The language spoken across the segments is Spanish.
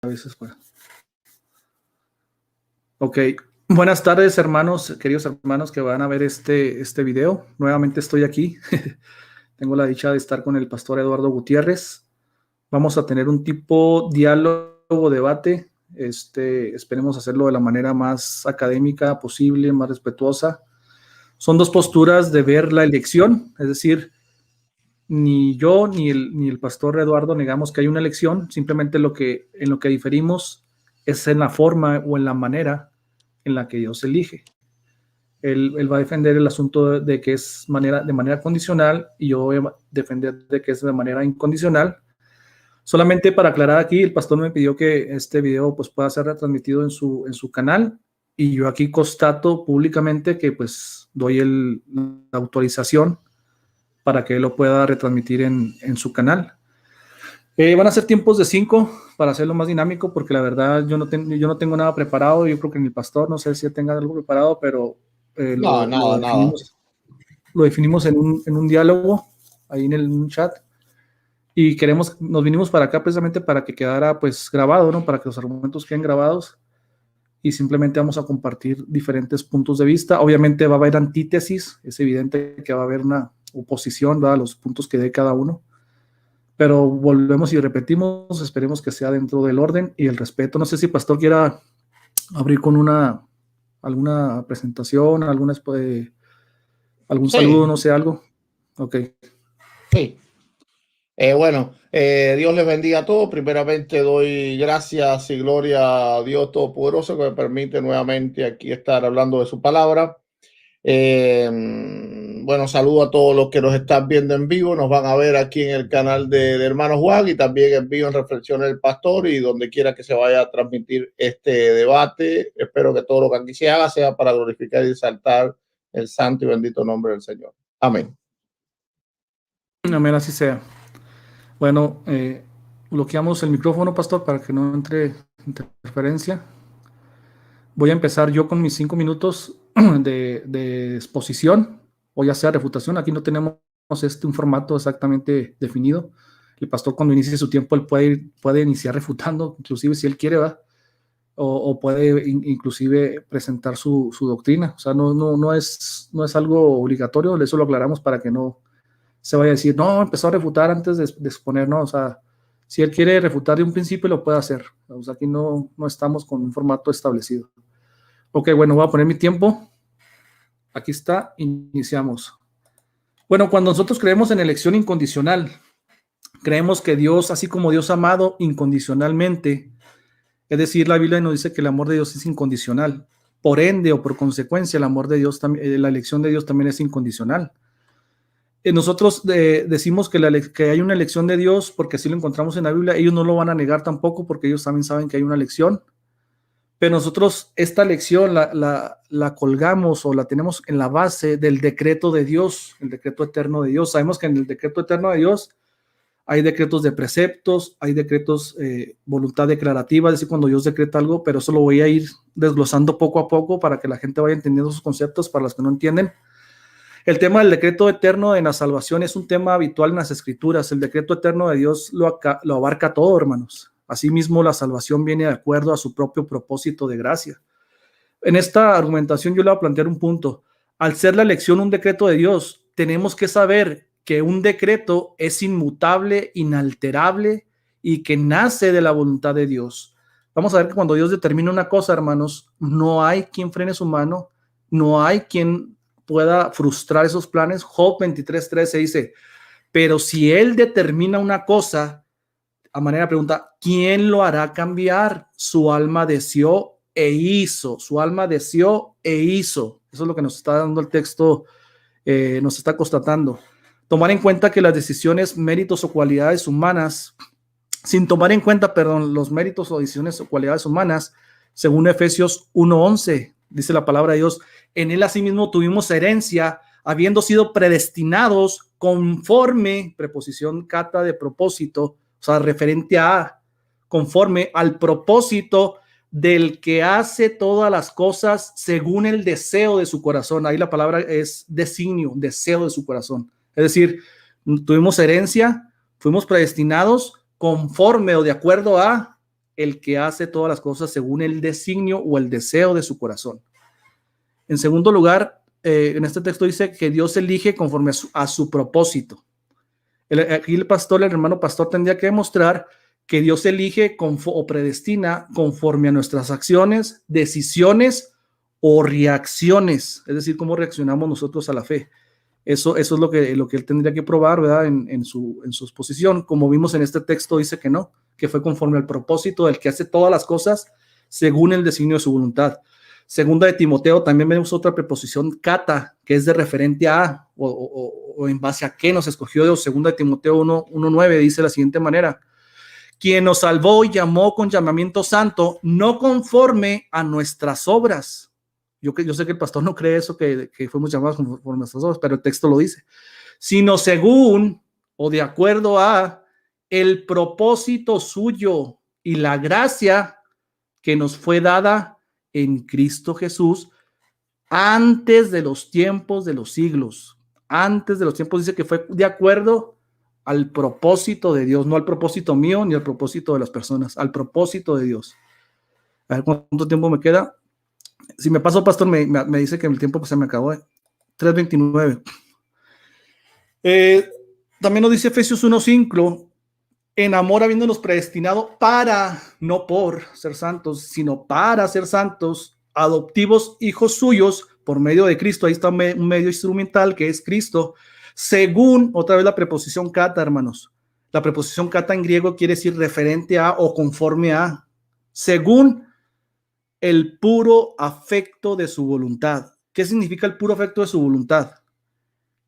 veces fuera. Ok, buenas tardes hermanos, queridos hermanos que van a ver este video. Nuevamente estoy aquí. Tengo la dicha de estar con el pastor Eduardo Gutiérrez. Vamos a tener un tipo diálogo, debate. Esperemos hacerlo de la manera más académica posible, más respetuosa. Son dos posturas de ver la elección, es decir, ni yo ni el pastor Eduardo negamos que hay una elección, simplemente en lo que diferimos es en la forma o en la manera en la que Dios elige. Él va a defender el asunto de que es de manera condicional y yo voy a defender de que es de manera incondicional. Solamente para aclarar aquí, el pastor me pidió que este video pues, pueda ser retransmitido en su canal y yo aquí constato públicamente que pues doy la autorización para que él lo pueda retransmitir en su canal. Van a ser tiempos de 5 para hacerlo más dinámico, porque la verdad yo no tengo nada preparado. Yo creo que ni el pastor, no sé si tenga algo preparado, pero lo definimos en un diálogo, ahí en un chat. Y nos vinimos para acá precisamente para que quedara pues grabado, ¿no? Para que los argumentos queden grabados. Y simplemente vamos a compartir diferentes puntos de vista. Obviamente va a haber antítesis, es evidente que va a haber una oposición, ¿verdad? A los puntos que dé cada uno. Pero volvemos y repetimos, esperemos que sea dentro del orden y el respeto. No sé si Pastor quiera abrir con alguna presentación, algún saludo, no sé, algo. Ok. Sí. Dios les bendiga a todos. Primeramente doy gracias y gloria a Dios Todopoderoso que me permite nuevamente aquí estar hablando de su palabra. Saludo a todos los que nos están viendo en vivo. Nos van a ver aquí en el canal de Hermano Juan y también en vivo en Reflexiones del Pastor y donde quiera que se vaya a transmitir este debate. Espero que todo lo que aquí se haga sea para glorificar y exaltar el santo y bendito nombre del Señor. Amén. Amén, así sea. Bueno, bloqueamos el micrófono, Pastor, para que no entre interferencia. Voy a empezar yo con mis 5 minutos de exposición, o ya sea refutación. Aquí no tenemos un formato exactamente definido. El pastor cuando inicie su tiempo, él puede iniciar refutando, inclusive si él quiere, ¿va? O puede inclusive presentar su doctrina. O sea, no es algo obligatorio, eso lo aclaramos para que no se vaya a decir, no, empezó a refutar antes de exponer, ¿no? O sea, si él quiere refutar de un principio, lo puede hacer. O sea, aquí no estamos con un formato establecido. Ok, bueno, voy a poner mi tiempo. Aquí está, iniciamos. Bueno, cuando nosotros creemos en elección incondicional, creemos que Dios, así como Dios ha amado incondicionalmente, es decir, la Biblia nos dice que el amor de Dios es incondicional. Por ende o por consecuencia, el amor de Dios, la elección de Dios también es incondicional. Nosotros decimos que hay una elección de Dios porque así lo encontramos en la Biblia. Ellos no lo van a negar tampoco porque ellos también saben que hay una elección. Pero nosotros esta elección la colgamos o la tenemos en la base del decreto de Dios, el decreto eterno de Dios. Sabemos que en el decreto eterno de Dios hay decretos de preceptos, hay decretos, voluntad declarativa, es decir, cuando Dios decreta algo, pero eso lo voy a ir desglosando poco a poco para que la gente vaya entendiendo sus conceptos, para los que no entienden. El tema del decreto eterno en la salvación es un tema habitual en las Escrituras. El decreto eterno de Dios lo abarca todo, hermanos. Asimismo, la salvación viene de acuerdo a su propio propósito de gracia. En esta argumentación yo le voy a plantear un punto. Al ser la elección un decreto de Dios, tenemos que saber que un decreto es inmutable, inalterable y que nace de la voluntad de Dios. Vamos a ver que cuando Dios determina una cosa, hermanos, no hay quien frene su mano, no hay quien pueda frustrar esos planes. Job 23:13 dice, pero si Él determina una cosa, a manera de pregunta, ¿quién lo hará cambiar? Su alma deseó e hizo. Su alma deseó e hizo. Eso es lo que nos está dando el texto, nos está constatando. Tomar en cuenta que las decisiones, méritos o cualidades humanas, sin tomar en cuenta, los méritos o decisiones o cualidades humanas, según Efesios 1:11, dice la palabra de Dios, en Él asimismo tuvimos herencia, habiendo sido predestinados conforme, preposición cata de propósito, o sea, referente a, conforme al propósito del que hace todas las cosas según el deseo de su corazón. Ahí la palabra es designio, deseo de su corazón. Es decir, tuvimos herencia, fuimos predestinados conforme o de acuerdo a el que hace todas las cosas según el designio o el deseo de su corazón. En segundo lugar, en este texto dice que Dios elige conforme a su propósito. Aquí el hermano pastor, tendría que demostrar que Dios elige o predestina conforme a nuestras acciones, decisiones o reacciones, es decir, cómo reaccionamos nosotros a la fe. Eso es lo que él tendría que probar, ¿verdad? En su exposición. Como vimos en este texto, dice que no, que fue conforme al propósito del que hace todas las cosas según el designio de su voluntad. Segunda de Timoteo, también vemos otra preposición, kata, que es de referente a o en base a qué nos escogió Dios. Segunda de Timoteo 1:9 dice de la siguiente manera: quien nos salvó y llamó con llamamiento santo, no conforme a nuestras obras. Yo sé que el pastor no cree eso, que fuimos llamados por nuestras obras, pero el texto lo dice, sino según o de acuerdo a el propósito suyo y la gracia que nos fue dada en Cristo Jesús antes de los tiempos de los siglos. Antes de los tiempos, dice que fue de acuerdo al propósito de Dios, no al propósito mío ni al propósito de las personas, al propósito de Dios. A ver cuánto tiempo me queda. Si me paso, pastor, me dice que el tiempo pues, se me acabó. 3:29. También nos dice Efesios 1:5, en amor habiéndonos predestinado para, no por ser santos, sino para ser santos, adoptivos hijos suyos por medio de Cristo. Ahí está un medio instrumental que es Cristo, según, otra vez la preposición kata, hermanos. La preposición kata en griego quiere decir referente a o conforme a, según el puro afecto de su voluntad. ¿Qué significa el puro afecto de su voluntad?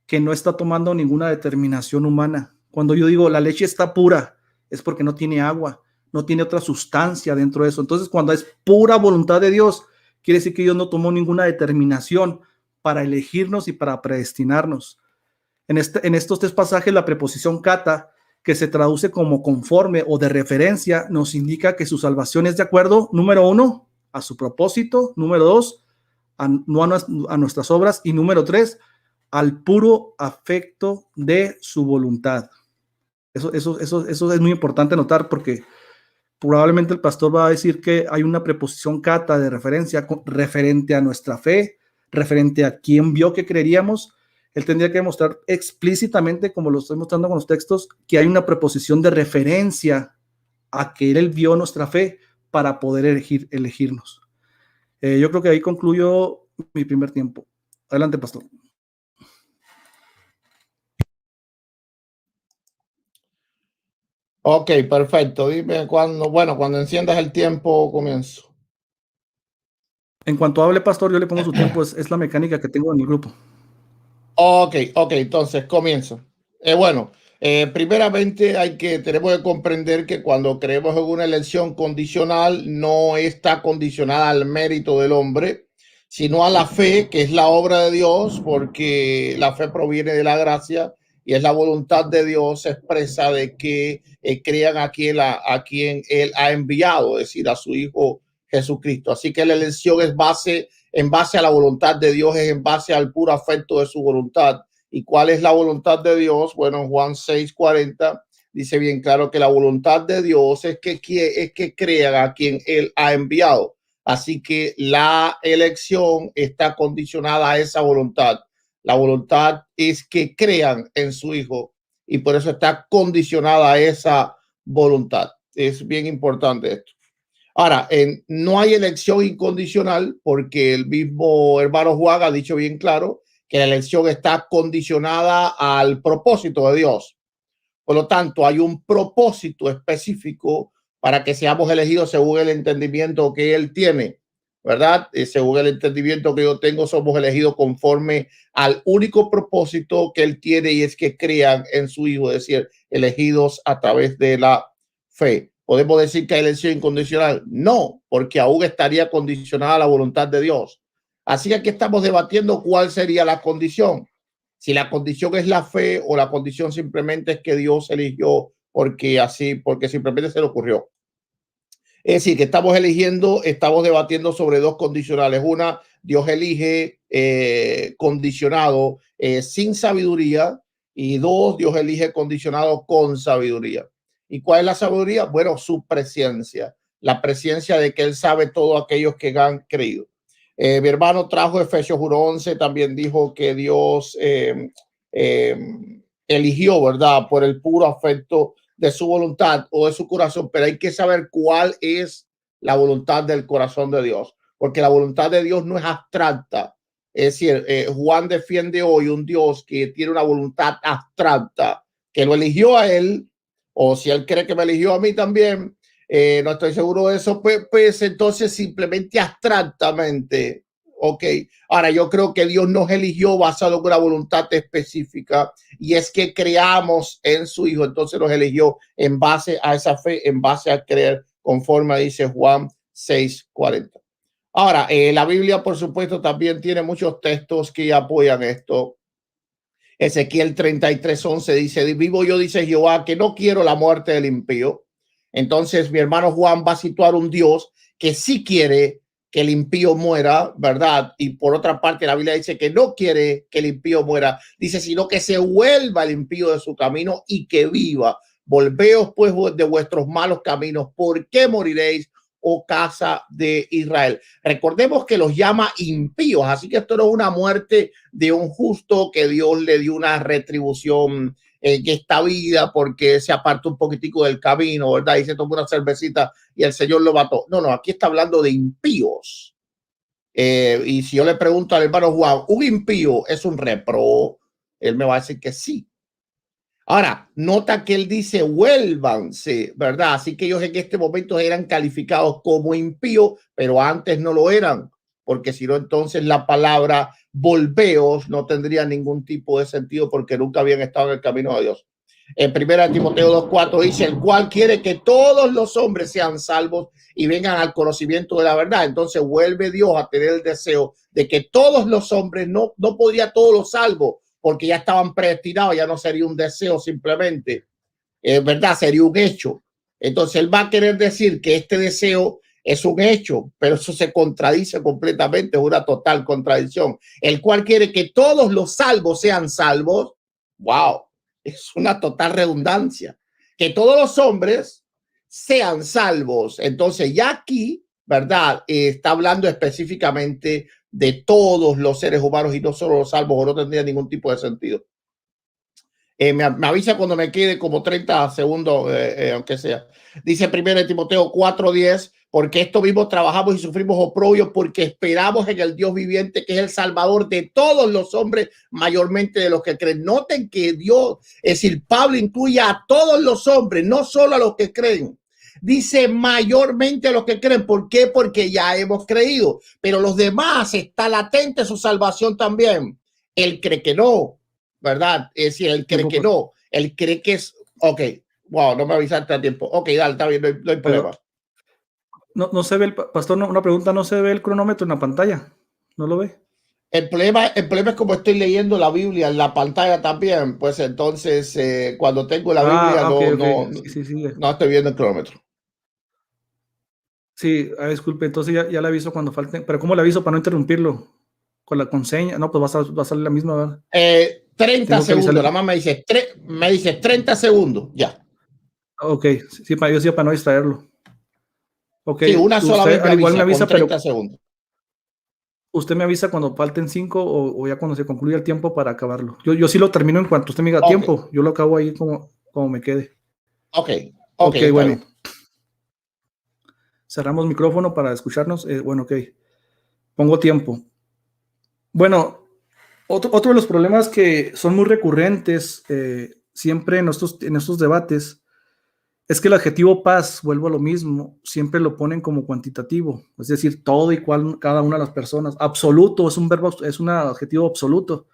Que no está tomando ninguna determinación humana. Cuando yo digo la leche está pura, es porque no tiene agua, no tiene otra sustancia dentro de eso. Entonces, cuando es pura voluntad de Dios, quiere decir que Dios no tomó ninguna determinación para elegirnos y para predestinarnos. En estos tres pasajes, la preposición kata, que se traduce como conforme o de referencia, nos indica que su salvación es de acuerdo, número 1, a su propósito, número 2, no a nuestras obras, y número 3, al puro afecto de su voluntad. Eso es muy importante notar, porque probablemente el pastor va a decir que hay una preposición kata de referencia referente a nuestra fe, referente a quién vio que creeríamos. Él tendría que mostrar explícitamente, como lo estoy mostrando con los textos, que hay una preposición de referencia a que él vio nuestra fe para poder elegirnos. Yo creo que ahí concluyo mi primer tiempo. Adelante, pastor. Ok, perfecto. Dime cuando enciendas el tiempo, comienzo. En cuanto hable, pastor, yo le pongo su tiempo. Es la mecánica que tengo en mi grupo. Ok, entonces comienzo. Primeramente tenemos que comprender que cuando creemos en una elección condicional, no está condicionada al mérito del hombre, sino a la fe, que es la obra de Dios, porque la fe proviene de la gracia y es la voluntad de Dios expresa de que crean a quien Él ha enviado, es decir, a su Hijo Jesucristo. Así que la elección es en base a la voluntad de Dios, es en base al puro afecto de su voluntad. ¿Y cuál es la voluntad de Dios? Bueno, en Juan 6:40 dice bien claro que la voluntad de Dios es que crean a quien Él ha enviado. Así que la elección está condicionada a esa voluntad. La voluntad es que crean en su Hijo y por eso está condicionada a esa voluntad. Es bien importante esto. Ahora, no hay elección incondicional porque el mismo hermano Juan ha dicho bien claro que la elección está condicionada al propósito de Dios. Por lo tanto, hay un propósito específico para que seamos elegidos según el entendimiento que Él tiene, ¿verdad? Según el entendimiento que yo tengo, somos elegidos conforme al único propósito que Él tiene, y es que crean en su Hijo, es decir, elegidos a través de la fe. ¿Podemos decir que hay elección incondicional? No, porque aún estaría condicionada a la voluntad de Dios. Así que aquí estamos debatiendo cuál sería la condición. Si la condición es la fe o la condición simplemente es que Dios eligió porque simplemente se le ocurrió. Es decir, que estamos debatiendo sobre dos condicionales. Una, Dios elige condicionado sin sabiduría, y dos, Dios elige condicionado con sabiduría. ¿Y cuál es la sabiduría? Bueno, su presencia. la presencia de que Él sabe todo aquellos que han creído. Mi hermano trajo Efesios 1:11, también dijo que Dios eligió, ¿verdad? Por el puro afecto de su voluntad o de su corazón, pero hay que saber cuál es la voluntad del corazón de Dios, porque la voluntad de Dios no es abstracta. Es decir, Juan defiende hoy un Dios que tiene una voluntad abstracta, que lo eligió a él, o si él cree que me eligió a mí también, no estoy seguro de eso, pues entonces simplemente abstractamente. Ok, ahora yo creo que Dios nos eligió basado en una voluntad específica, y es que creamos en su Hijo. Entonces nos eligió en base a esa fe, en base a creer, conforme dice Juan 6:40. Ahora, la Biblia, por supuesto, también tiene muchos textos que apoyan esto. Ezequiel 33:11 dice: vivo yo, dice Jehová, que no quiero la muerte del impío. Entonces mi hermano Juan va a situar un Dios que sí quiere que el impío muera, ¿verdad? Y por otra parte, la Biblia dice que no quiere que el impío muera, dice, sino que se vuelva el impío de su camino y que viva. Volveos pues de vuestros malos caminos. ¿Por qué moriréis, oh casa de Israel? Recordemos que los llama impíos, así que esto no es una muerte de un justo que Dios le dio una retribución en esta vida porque se apartó un poquitico del camino, ¿verdad? Y se tomó una cervecita y el Señor lo mató. No, no, aquí está hablando de impíos. Y si yo le pregunto al hermano Juan, ¿un impío es un repro? Él me va a decir que sí. Ahora, nota que él dice, vuélvanse, ¿verdad? Así que ellos en este momento eran calificados como impíos, pero antes no lo eran, porque si no, entonces la palabra volveos no tendría ningún tipo de sentido porque nunca habían estado en el camino de Dios. En 1 Timoteo 2:4 dice, el cual quiere que todos los hombres sean salvos y vengan al conocimiento de la verdad. Entonces vuelve Dios a tener el deseo de que todos los hombres, no podría todos los salvos, porque ya estaban predestinados, ya no sería un deseo simplemente, ¿verdad? Sería un hecho. Entonces él va a querer decir que este deseo es un hecho, pero eso se contradice completamente, es una total contradicción. El cual quiere que todos los salvos sean salvos. Wow, es una total redundancia. Que todos los hombres sean salvos. Entonces ya aquí, ¿verdad? Está hablando específicamente de todos los seres humanos y no solo los salvos, o no tendría ningún tipo de sentido. Me avisa cuando me quede como 30 segundos, aunque sea. Dice 1 Timoteo 4:10, porque esto mismo trabajamos y sufrimos oprobio, porque esperamos en el Dios viviente, que es el Salvador de todos los hombres, mayormente de los que creen. Noten que Dios, es decir, Pablo incluye a todos los hombres, no solo a los que creen. Dice mayormente a los que creen. ¿Por qué? Porque ya hemos creído, pero los demás está latente su salvación también. Él cree que no, ¿verdad? Es decir, él cree que no, él cree que es, ok, wow, no me avisaste a tiempo. Ok, dale, está bien, no hay problema. No se ve el pastor, una pregunta, ¿no se ve el cronómetro en la pantalla? ¿No lo ve? El problema es como estoy leyendo la Biblia en la pantalla también, pues entonces cuando tengo la Biblia no estoy viendo el cronómetro. Sí, disculpe, entonces ya le aviso cuando falte, pero ¿cómo le aviso para no interrumpirlo? ¿Con la conseña? No, pues va a salir la misma, ¿verdad? 30 segundos, la mamá me dice 30 segundos, ya. Ok, sí, para no distraerlo. Ok, sí, una sola vez al igual me avisa, 30 pero segundos. Usted me avisa cuando falten 5 o ya cuando se concluya el tiempo para acabarlo. Yo sí lo termino en cuanto usted me diga tiempo. Yo lo acabo ahí como me quede. Ok, bueno. bien. Cerramos micrófono para escucharnos. Bueno, ok. Pongo tiempo. Bueno, otro de los problemas que son muy recurrentes siempre en estos debates es que el adjetivo paz, vuelvo a lo mismo, siempre lo ponen como cuantitativo, es decir, todo y cada una de las personas. Absoluto es un verbo, es un adjetivo absoluto.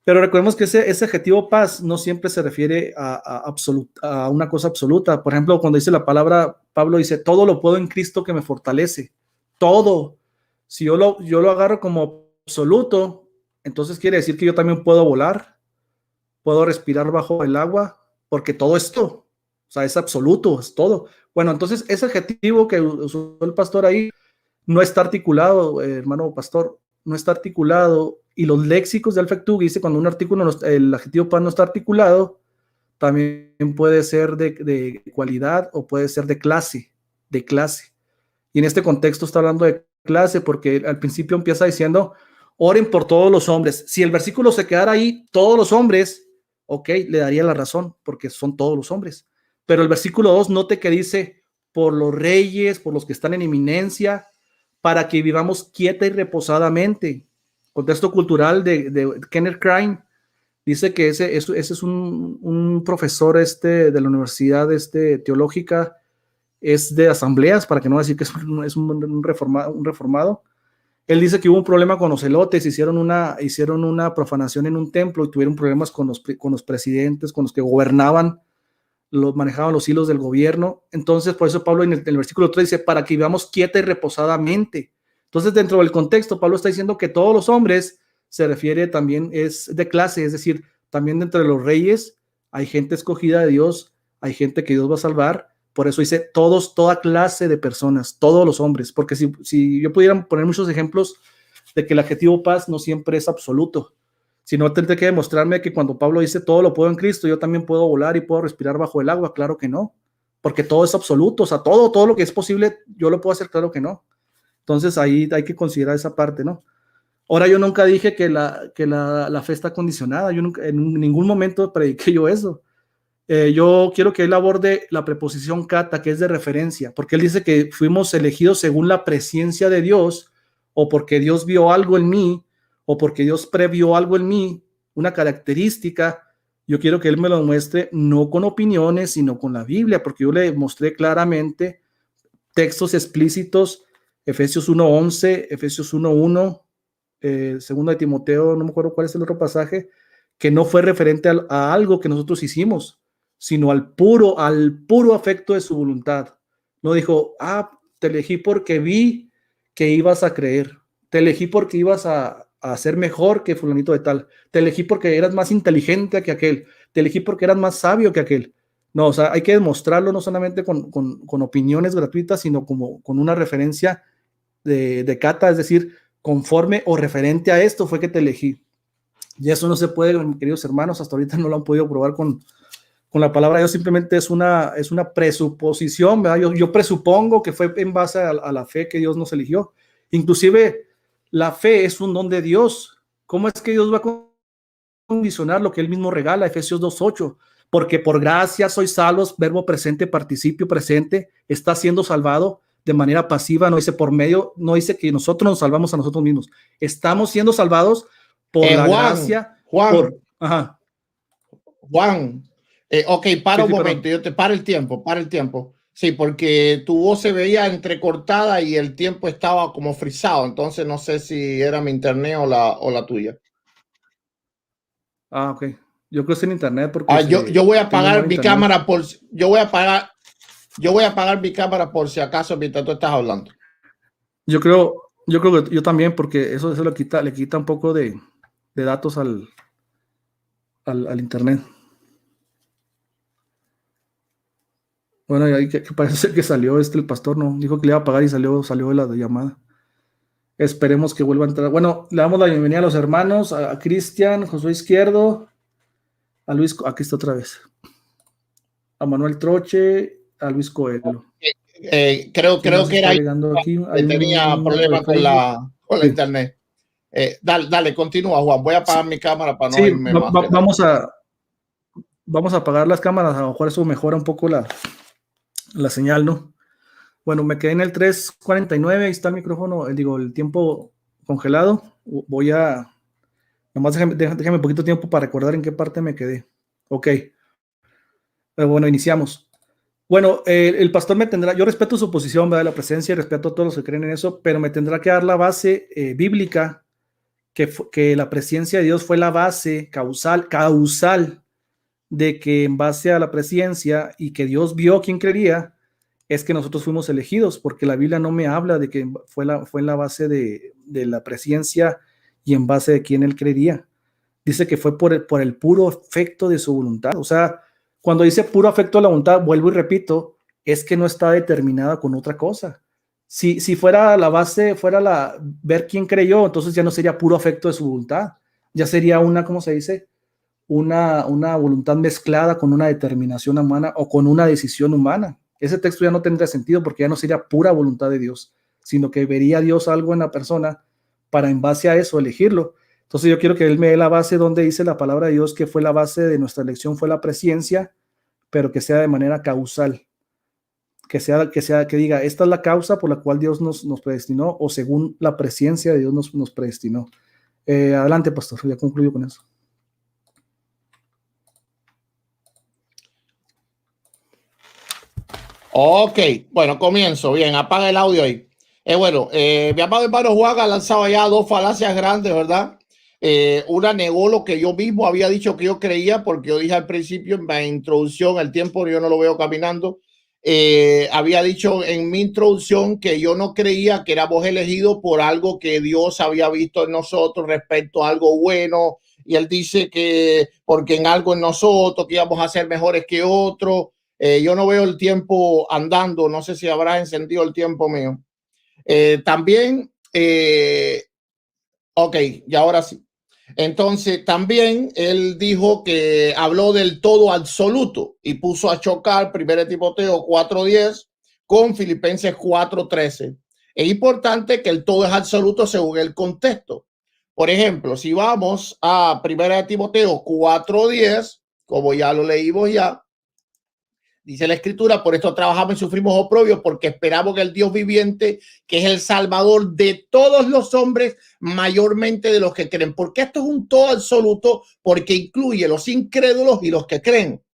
Pero recordemos que ese adjetivo paz no siempre se refiere a una cosa absoluta. Por ejemplo, cuando dice la palabra, Pablo dice, todo lo puedo en Cristo que me fortalece. Todo. Si yo lo agarro como absoluto, entonces quiere decir que yo también puedo volar, puedo respirar bajo el agua, porque todo esto, o sea, es absoluto, es todo. Bueno, entonces ese adjetivo que usó el pastor ahí no está articulado, hermano pastor, no está articulado, y los léxicos de Alfred Tuggy dice cuando un artículo, el adjetivo paz no está articulado, también puede ser de cualidad o puede ser de clase. de clase. Y en este contexto está hablando de clase porque al principio empieza diciendo, oren por todos los hombres. Si el versículo se quedara ahí, todos los hombres, ok, le daría la razón porque son todos los hombres. Pero el versículo 2 note que dice, por los reyes, por los que están en eminencia, para que vivamos quieta y reposadamente. Contexto cultural de Kenneth Crane dice que ese es un profesor de la universidad teológica, es de asambleas, para que no decir que es un reformado. Él dice que hubo un problema con los celotes, hicieron una profanación en un templo y tuvieron problemas con los presidentes, con los que gobernaban, manejaban los hilos del gobierno. Entonces, por eso Pablo en el versículo 3 dice, para que vivamos quieta y reposadamente. Entonces, dentro del contexto, Pablo está diciendo que todos los hombres se refiere también, es de clase, es decir, también dentro de los reyes hay gente escogida de Dios, hay gente que Dios va a salvar. Por eso dice todos, toda clase de personas, todos los hombres, porque si yo pudiera poner muchos ejemplos de que el adjetivo paz no siempre es absoluto, sino tendré que demostrarme que cuando Pablo dice todo lo puedo en Cristo, yo también puedo volar y puedo respirar bajo el agua. Claro que no, porque todo es absoluto, o sea, todo lo que es posible, yo lo puedo hacer, claro que no. Entonces ahí hay que considerar esa parte, ¿no? Ahora, yo nunca dije que la fe está condicionada, yo nunca, en ningún momento prediqué yo eso. Yo quiero que él aborde la preposición kata, que es de referencia, porque él dice que fuimos elegidos según la presencia de Dios, o porque Dios vio algo en mí, o porque Dios previó algo en mí, una característica. Yo quiero que él me lo muestre no con opiniones, sino con la Biblia, porque yo le mostré claramente textos explícitos, Efesios 1:11, Efesios 1:1, segunda de Timoteo, no me acuerdo cuál es el otro pasaje, que no fue referente a algo que nosotros hicimos, sino al puro afecto de su voluntad. No dijo, te elegí porque vi que ibas a creer, te elegí porque ibas a ser mejor que fulanito de tal, te elegí porque eras más inteligente que aquel, te elegí porque eras más sabio que aquel. No, o sea, hay que demostrarlo no solamente con opiniones gratuitas, sino como con una referencia de cata, es decir, conforme o referente a esto fue que te elegí. Y eso no se puede, queridos hermanos, hasta ahorita no lo han podido probar con la palabra de Dios. Simplemente es una presuposición, ¿verdad? Yo presupongo que fue en base a la fe que Dios nos eligió. Inclusive la fe es un don de Dios. ¿Cómo es que Dios va a condicionar lo que Él mismo regala? Efesios 2:8. Porque por gracia sois salvos, verbo presente, participio presente, está siendo salvado de manera pasiva, no dice por medio, no dice que nosotros nos salvamos a nosotros mismos. Estamos siendo salvados por la gracia. Juan, ok, para un momento, yo te paro el tiempo. Sí, porque tu voz se veía entrecortada y el tiempo estaba como frisado, entonces no sé si era mi internet o la tuya. Ok. Yo creo que es en internet porque yo voy a apagar mi cámara yo voy a apagar mi cámara por si acaso mientras tú estás hablando. Yo creo que yo también, porque eso le quita un poco de datos al internet. Bueno, ahí que parece ser que salió el pastor, no, dijo que le iba a pagar y salió de la llamada. Esperemos que vuelva a entrar. Bueno, le damos la bienvenida a los hermanos, a Cristian, Josué Izquierdo, a Luis, aquí está otra vez, a Manuel Troche, a Luis Coelho. Creo que era aquí. Tenía problemas con la internet. Dale, continúa, Juan. Voy a apagar mi cámara para no irme más. Vamos a apagar las cámaras, a lo mejor eso mejora un poco la señal, ¿no? Bueno, me quedé en el 3:49, ahí está el micrófono, el tiempo congelado. Voy a, nomás déjame un poquito tiempo para recordar en qué parte me quedé. Ok. Bueno, iniciamos. Bueno, el pastor me tendrá, yo respeto su posición, ¿verdad? La presencia, y respeto a todos los que creen en eso, pero me tendrá que dar la base bíblica, que la presencia de Dios fue la base causal de que en base a la presencia y que Dios vio quién creería, es que nosotros fuimos elegidos, porque la Biblia no me habla de que fue en la base de la presencia y en base de quién él creería. Dice que fue por el puro afecto de su voluntad. O sea, cuando dice puro afecto de la voluntad, vuelvo y repito, es que no está determinada con otra cosa. Si fuera la base, ver quién creyó, entonces ya no sería puro afecto de su voluntad, ya sería ¿cómo se dice? Una voluntad mezclada con una determinación humana o con una decisión humana. ese texto ya no tendría sentido porque ya no sería pura voluntad de Dios, sino que vería Dios algo en la persona para en base a eso elegirlo. Entonces yo quiero que él me dé la base donde dice la palabra de Dios que fue la base de nuestra elección, fue la presciencia, pero que sea de manera causal, que diga, esta es la causa por la cual Dios nos predestinó, o según la presciencia de Dios nos predestinó. Adelante, pastor, ya concluyo con eso. Ok, bueno, comienzo. Bien, apaga el audio ahí. Mi amado hermano Juan ha lanzado ya dos falacias grandes, ¿verdad? Una negó lo que yo mismo había dicho que yo creía, porque yo dije al principio en mi introducción, el tiempo yo no lo veo caminando. Había dicho en mi introducción que yo no creía que éramos elegidos por algo que Dios había visto en nosotros respecto a algo bueno. Y él dice que porque en algo en nosotros que íbamos a ser mejores que otros. Yo no veo el tiempo andando, no sé si habrás encendido el tiempo mío. También, ok, y ahora sí. Entonces, también él dijo que habló del todo absoluto y puso a chocar 1 Timoteo 4:10 con Filipenses 4:13. Es importante que el todo es absoluto según el contexto. Por ejemplo, si vamos a 1 Timoteo 4:10, como ya lo leímos ya, dice la escritura, por esto trabajamos y sufrimos oprobio, porque esperamos que el Dios viviente, que es el Salvador de todos los hombres, mayormente de los que creen. Porque esto es un todo absoluto, porque incluye los incrédulos y los que creen.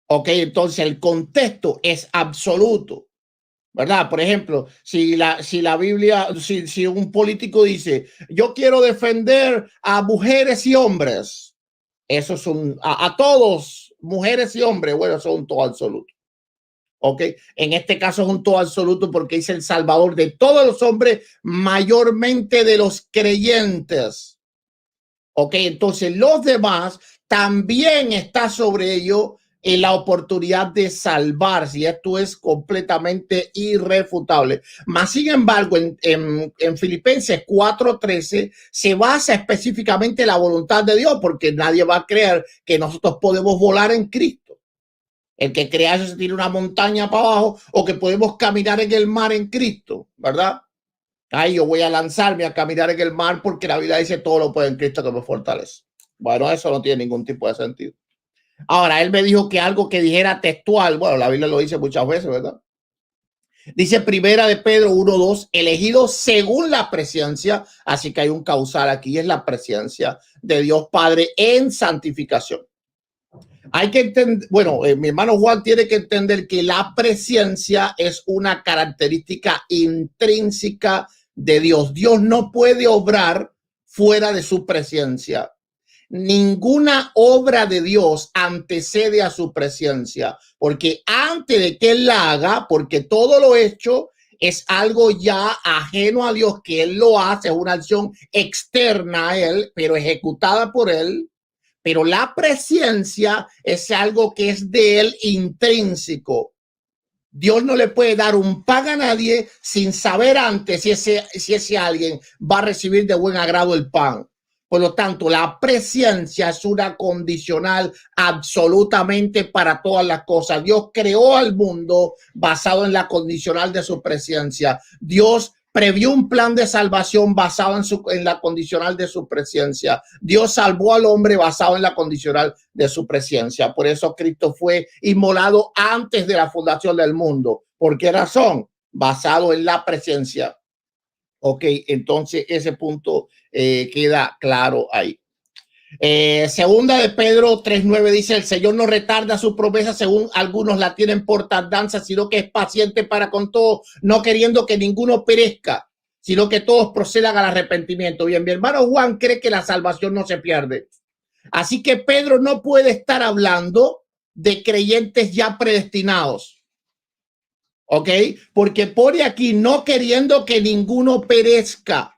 Ok, entonces el contexto es absoluto, ¿verdad? Por ejemplo, si la Biblia, si un político dice, yo quiero defender a mujeres y hombres, eso es a todos, mujeres y hombres, bueno, son un todo absoluto. Ok, en este caso es un todo absoluto porque es el Salvador de todos los hombres, mayormente de los creyentes. Ok, entonces los demás también está sobre ellos en la oportunidad de salvarse, y esto es completamente irrefutable. Mas, sin embargo, en Filipenses 4:13 se basa específicamente en la voluntad de Dios, porque nadie va a creer que nosotros podemos volar en Cristo. El que crea eso se tira una montaña para abajo, o que podemos caminar en el mar en Cristo, ¿verdad? Ay, yo voy a lanzarme a caminar en el mar porque la Biblia dice todo lo puede en Cristo que me fortalece. Bueno, eso no tiene ningún tipo de sentido. Ahora, él me dijo que algo que dijera textual, bueno, la Biblia lo dice muchas veces, ¿verdad? Dice Primera de Pedro 1:2, elegido según la presciencia, así que hay un causal aquí, es la presciencia de Dios Padre en santificación. Hay que entender, bueno, mi hermano Juan tiene que entender que la presciencia es una característica intrínseca de Dios. Dios no puede obrar fuera de su presencia. Ninguna obra de Dios antecede a su presencia, porque antes de que él la haga, porque todo lo hecho es algo ya ajeno a Dios, que él lo hace, es una acción externa a él, pero ejecutada por él. Pero la presencia es algo que es de él intrínseco. Dios no le puede dar un pan a nadie sin saber antes si ese alguien va a recibir de buen agrado el pan. Por lo tanto, la presencia es una condicional absolutamente para todas las cosas. Dios creó al mundo basado en la condicional de su presencia. Dios previó un plan de salvación basado en la condicional de su presencia. Dios salvó al hombre basado en la condicional de su presencia. Por eso Cristo fue inmolado antes de la fundación del mundo. ¿Por qué razón? Basado en la presencia. Ok, entonces ese punto queda claro ahí. Segunda de Pedro 3:9 dice, el Señor no retarda su promesa según algunos la tienen por tardanza, sino que es paciente para con todos, no queriendo que ninguno perezca, sino que todos procedan al arrepentimiento. Bien, mi hermano Juan cree que la salvación no se pierde. Así que Pedro no puede estar hablando de creyentes ya predestinados. ¿Ok? Porque pone aquí no queriendo que ninguno perezca,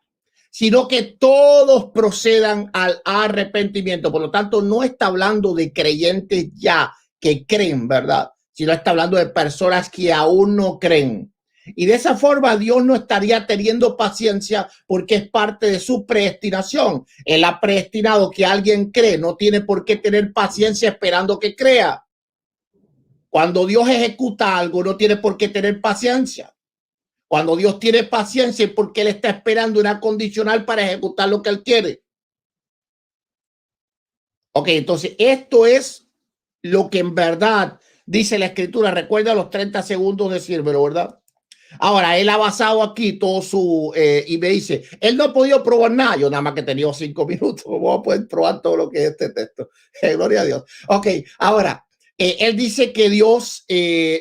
sino que todos procedan al arrepentimiento. Por lo tanto, no está hablando de creyentes ya que creen, ¿verdad? Sino está hablando de personas que aún no creen. Y de esa forma Dios no estaría teniendo paciencia porque es parte de su predestinación. Él ha predestinado que alguien cree, no tiene por qué tener paciencia esperando que crea. Cuando Dios ejecuta algo, no tiene por qué tener paciencia. Cuando Dios tiene paciencia es porque Él está esperando una condicional para ejecutar lo que Él quiere. Ok, entonces esto es lo que en verdad dice la Escritura. Recuerda los 30 segundos de Silvero, ¿verdad? Ahora, él ha basado aquí todo su... y me dice, él no ha podido probar nada. Yo nada más que he tenido 5 minutos. Vamos a poder probar todo lo que es este texto. Gloria a Dios. Ok, ahora, él dice que Dios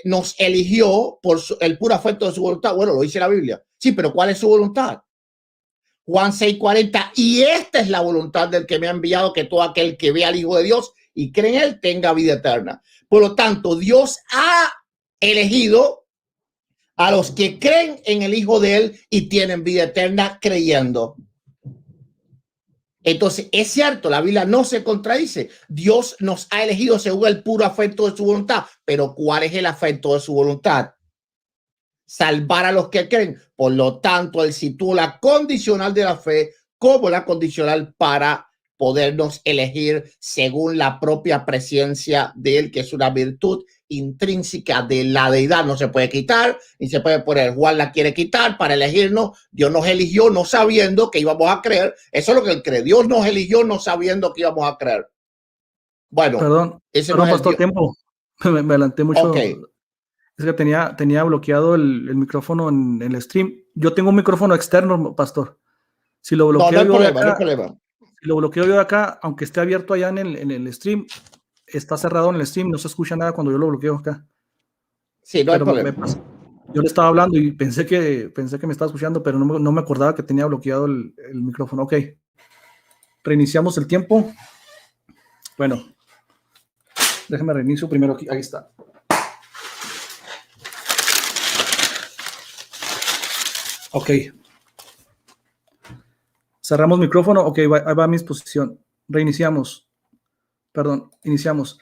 nos eligió por el puro afecto de su voluntad. Bueno, lo dice la Biblia. Sí, pero ¿cuál es su voluntad? Juan 6:40. Y esta es la voluntad del que me ha enviado, que todo aquel que vea al Hijo de Dios y cree en él tenga vida eterna. Por lo tanto, Dios ha elegido a los que creen en el Hijo de él y tienen vida eterna creyendo. Entonces, es cierto, la Biblia no se contradice. Dios nos ha elegido según el puro afecto de su voluntad. Pero ¿cuál es el afecto de su voluntad? Salvar a los que creen. Por lo tanto, él sitúa la condicional de la fe como la condicional para podernos elegir según la propia presencia de él, que es una virtud intrínseca de la deidad. No se puede quitar ni se puede poner. Juan la quiere quitar para elegirnos. Dios nos eligió no sabiendo que íbamos a creer. Eso es lo que él cree. Dios nos eligió no sabiendo que íbamos a creer. Bueno, Perdón, ese no es pastor, tiempo. Me adelanté mucho. Okay. Es que tenía bloqueado el micrófono en el stream. Yo tengo un micrófono externo, pastor. Si lo bloqueo no hay acá, problema. Si lo bloqueo yo de acá, aunque esté abierto allá en el stream, está cerrado en el stream, no se escucha nada cuando yo lo bloqueo acá. Sí, no hay problema. Yo le estaba hablando y pensé que me estaba escuchando, pero no me acordaba que tenía bloqueado el micrófono. Ok. Reiniciamos el tiempo. Bueno, déjame reinicio primero aquí. Ahí está. Ok. Cerramos micrófono. Ok, ahí va mi exposición. Reiniciamos. Perdón, iniciamos.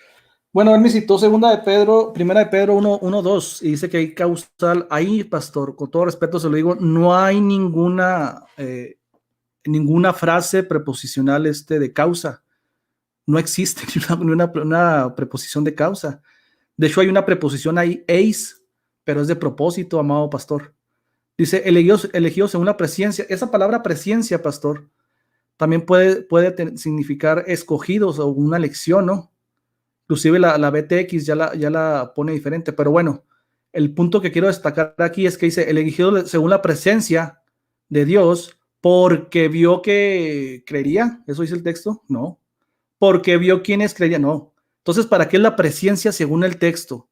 Bueno, él me citó primera de Pedro 1:2, y dice que hay causal. Ahí, pastor, con todo respeto se lo digo, no hay ninguna frase preposicional de causa. No existe ni una preposición de causa. De hecho, hay una preposición ahí, eis, pero es de propósito, amado pastor. Dice, elegidos según la presciencia. Esa palabra presciencia, pastor, también puede significar escogidos o una elección, ¿no? Inclusive la BTX ya la pone diferente, pero bueno, el punto que quiero destacar aquí es que dice, elegido según la presencia de Dios, porque vio que creería. ¿Eso dice el texto? No. Porque vio quiénes creían. No. Entonces, ¿para qué es la presencia según el texto?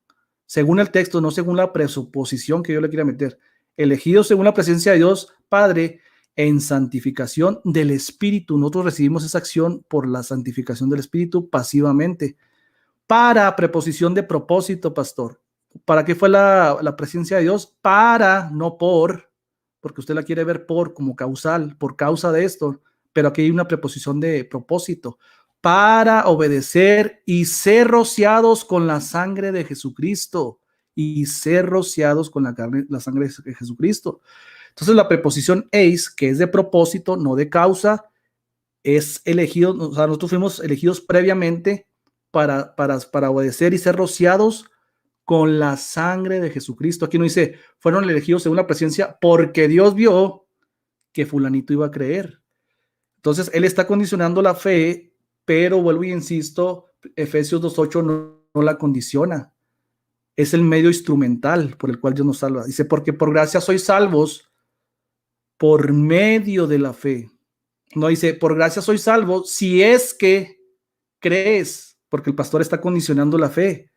Según el texto, no según la presuposición que yo le quiera meter. Elegido según la presencia de Dios Padre en santificación del Espíritu. Nosotros recibimos esa acción por la santificación del Espíritu pasivamente. Para preposición de propósito, pastor. ¿Para qué fue la presencia de Dios? Para, no por, porque usted la quiere ver por como causal, por causa de esto, pero aquí hay una preposición de propósito. Para obedecer y ser rociados con la sangre de Jesucristo. Y ser rociados con la sangre de Jesucristo. Entonces la preposición eis, que es de propósito, no de causa, es elegido, o sea, nosotros fuimos elegidos previamente para obedecer y ser rociados con la sangre de Jesucristo. Aquí no dice, fueron elegidos según la presencia porque Dios vio que fulanito iba a creer. Entonces, él está condicionando la fe, pero vuelvo y insisto, Efesios 2:8 no la condiciona. Es el medio instrumental por el cual Dios nos salva. Dice, porque por gracia sois salvos por medio de la fe. No dice, por gracia sois salvos si es que crees, porque el pastor está condicionando la fe.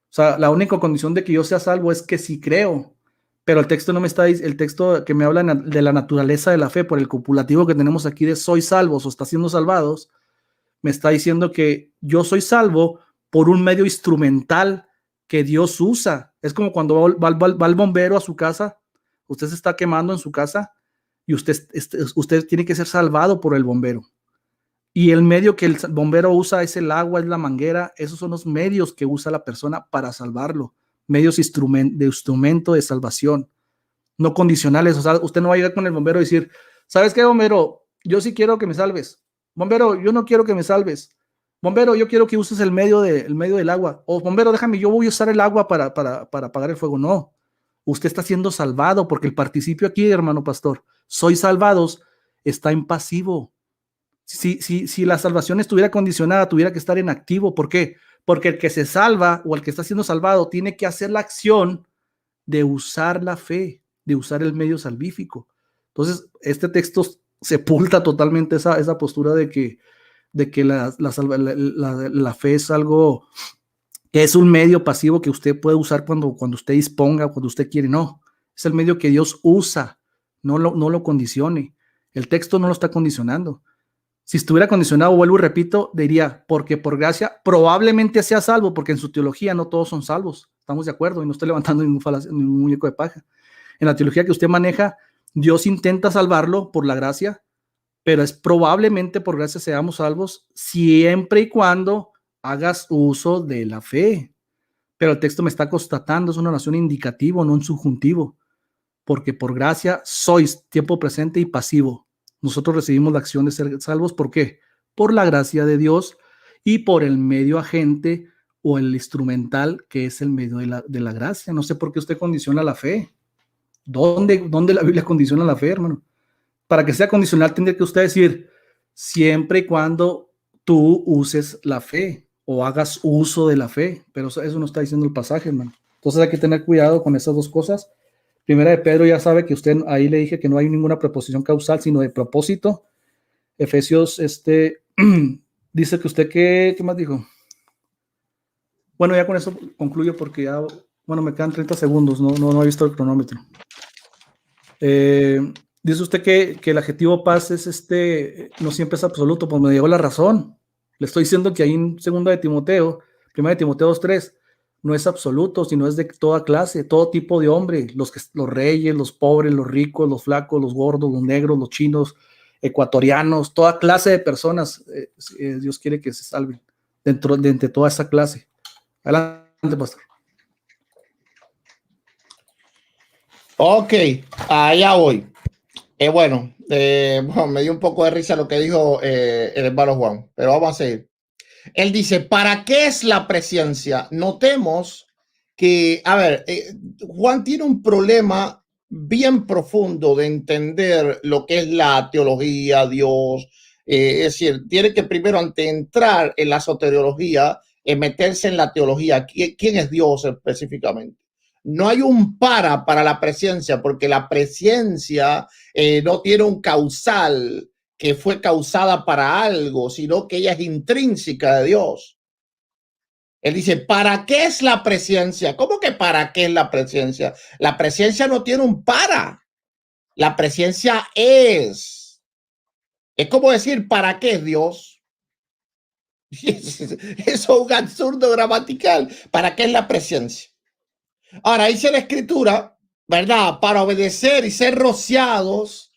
O sea, la única condición de que yo sea salvo es que si creo. Pero el texto no me está, el texto que me habla de la naturaleza de la fe, por el copulativo que tenemos aquí de soy salvos o está siendo salvados, me está diciendo que yo soy salvo por un medio instrumental que Dios usa. Es como cuando va el bombero a su casa, usted se está quemando en su casa y usted tiene que ser salvado por el bombero. Y el medio que el bombero usa es el agua, es la manguera. Esos son los medios que usa la persona para salvarlo. Medios de instrumento de salvación, no condicionales. O sea, usted no va a llegar con el bombero y decir, ¿sabes qué, bombero? Yo sí quiero que me salves. Bombero, yo no quiero que me salves. bombero, yo quiero que uses el medio del agua. O bombero, déjame, yo voy a usar el agua para apagar el fuego. No, usted está siendo salvado, porque el participio aquí, hermano pastor, soy salvados, está en pasivo. Si la salvación estuviera condicionada, tuviera que estar en activo. ¿Por qué? Porque el que se salva o el que está siendo salvado tiene que hacer la acción de usar la fe, de usar el medio salvífico. Entonces, este texto sepulta totalmente esa postura de que la fe es algo que es un medio pasivo que usted puede usar cuando usted disponga, cuando usted quiere. No, es el medio que Dios usa, no lo condicione. El texto no lo está condicionando. Si estuviera condicionado, vuelvo y repito, diría, porque por gracia probablemente sea salvo, porque en su teología no todos son salvos. Estamos de acuerdo y no estoy levantando ningún muñeco de paja. En la teología que usted maneja, Dios intenta salvarlo por la gracia, pero es probablemente por gracia seamos salvos siempre y cuando hagas uso de la fe. Pero el texto me está constatando, es una oración indicativo, no un subjuntivo, porque por gracia sois tiempo presente y pasivo. Nosotros recibimos la acción de ser salvos, ¿por qué? Por la gracia de Dios y por el medio agente o el instrumental que es el medio de la gracia. No sé por qué usted condiciona la fe. ¿Dónde la Biblia condiciona la fe, hermano? Para que sea condicional, tendría que usted decir, siempre y cuando tú uses la fe o hagas uso de la fe, pero eso no está diciendo el pasaje, hermano. Entonces hay que tener cuidado con esas dos cosas. Primera de Pedro, ya sabe que usted, ahí le dije que no hay ninguna preposición causal, sino de propósito. Efesios, dice que usted, ¿qué más dijo? Bueno, ya con eso concluyo porque ya, bueno, me quedan 30 segundos, no he visto el cronómetro. Dice usted que el adjetivo paz es no siempre es absoluto, pues me dio la razón. Le estoy diciendo que ahí en 2 de Timoteo, 1 de Timoteo 2:3, no es absoluto, sino es de toda clase, todo tipo de hombre, los reyes, los pobres, los ricos, los flacos, los gordos, los negros, los chinos, ecuatorianos, toda clase de personas, Dios quiere que se salven de entre toda esa clase. Adelante, pastor. Ok, allá voy. Bueno, me dio un poco de risa lo que dijo el hermano Juan, pero vamos a seguir. Él dice, ¿para qué es la presencia? Notemos que, a ver, Juan tiene un problema bien profundo de entender lo que es la teología, Dios. Es decir, tiene que primero, antes de entrar en la soteriología, meterse en la teología. ¿Quién es Dios específicamente? No hay un para la presencia, porque la presencia no tiene un causal que fue causada para algo, sino que ella es intrínseca de Dios. Él dice, ¿para qué es la presencia? ¿Cómo que para qué es la presencia? La presencia no tiene un para. La presencia es. Es como decir, ¿para qué es Dios? Eso es un absurdo gramatical. ¿Para qué es la presencia? Ahora, dice la escritura, ¿verdad? Para obedecer y ser rociados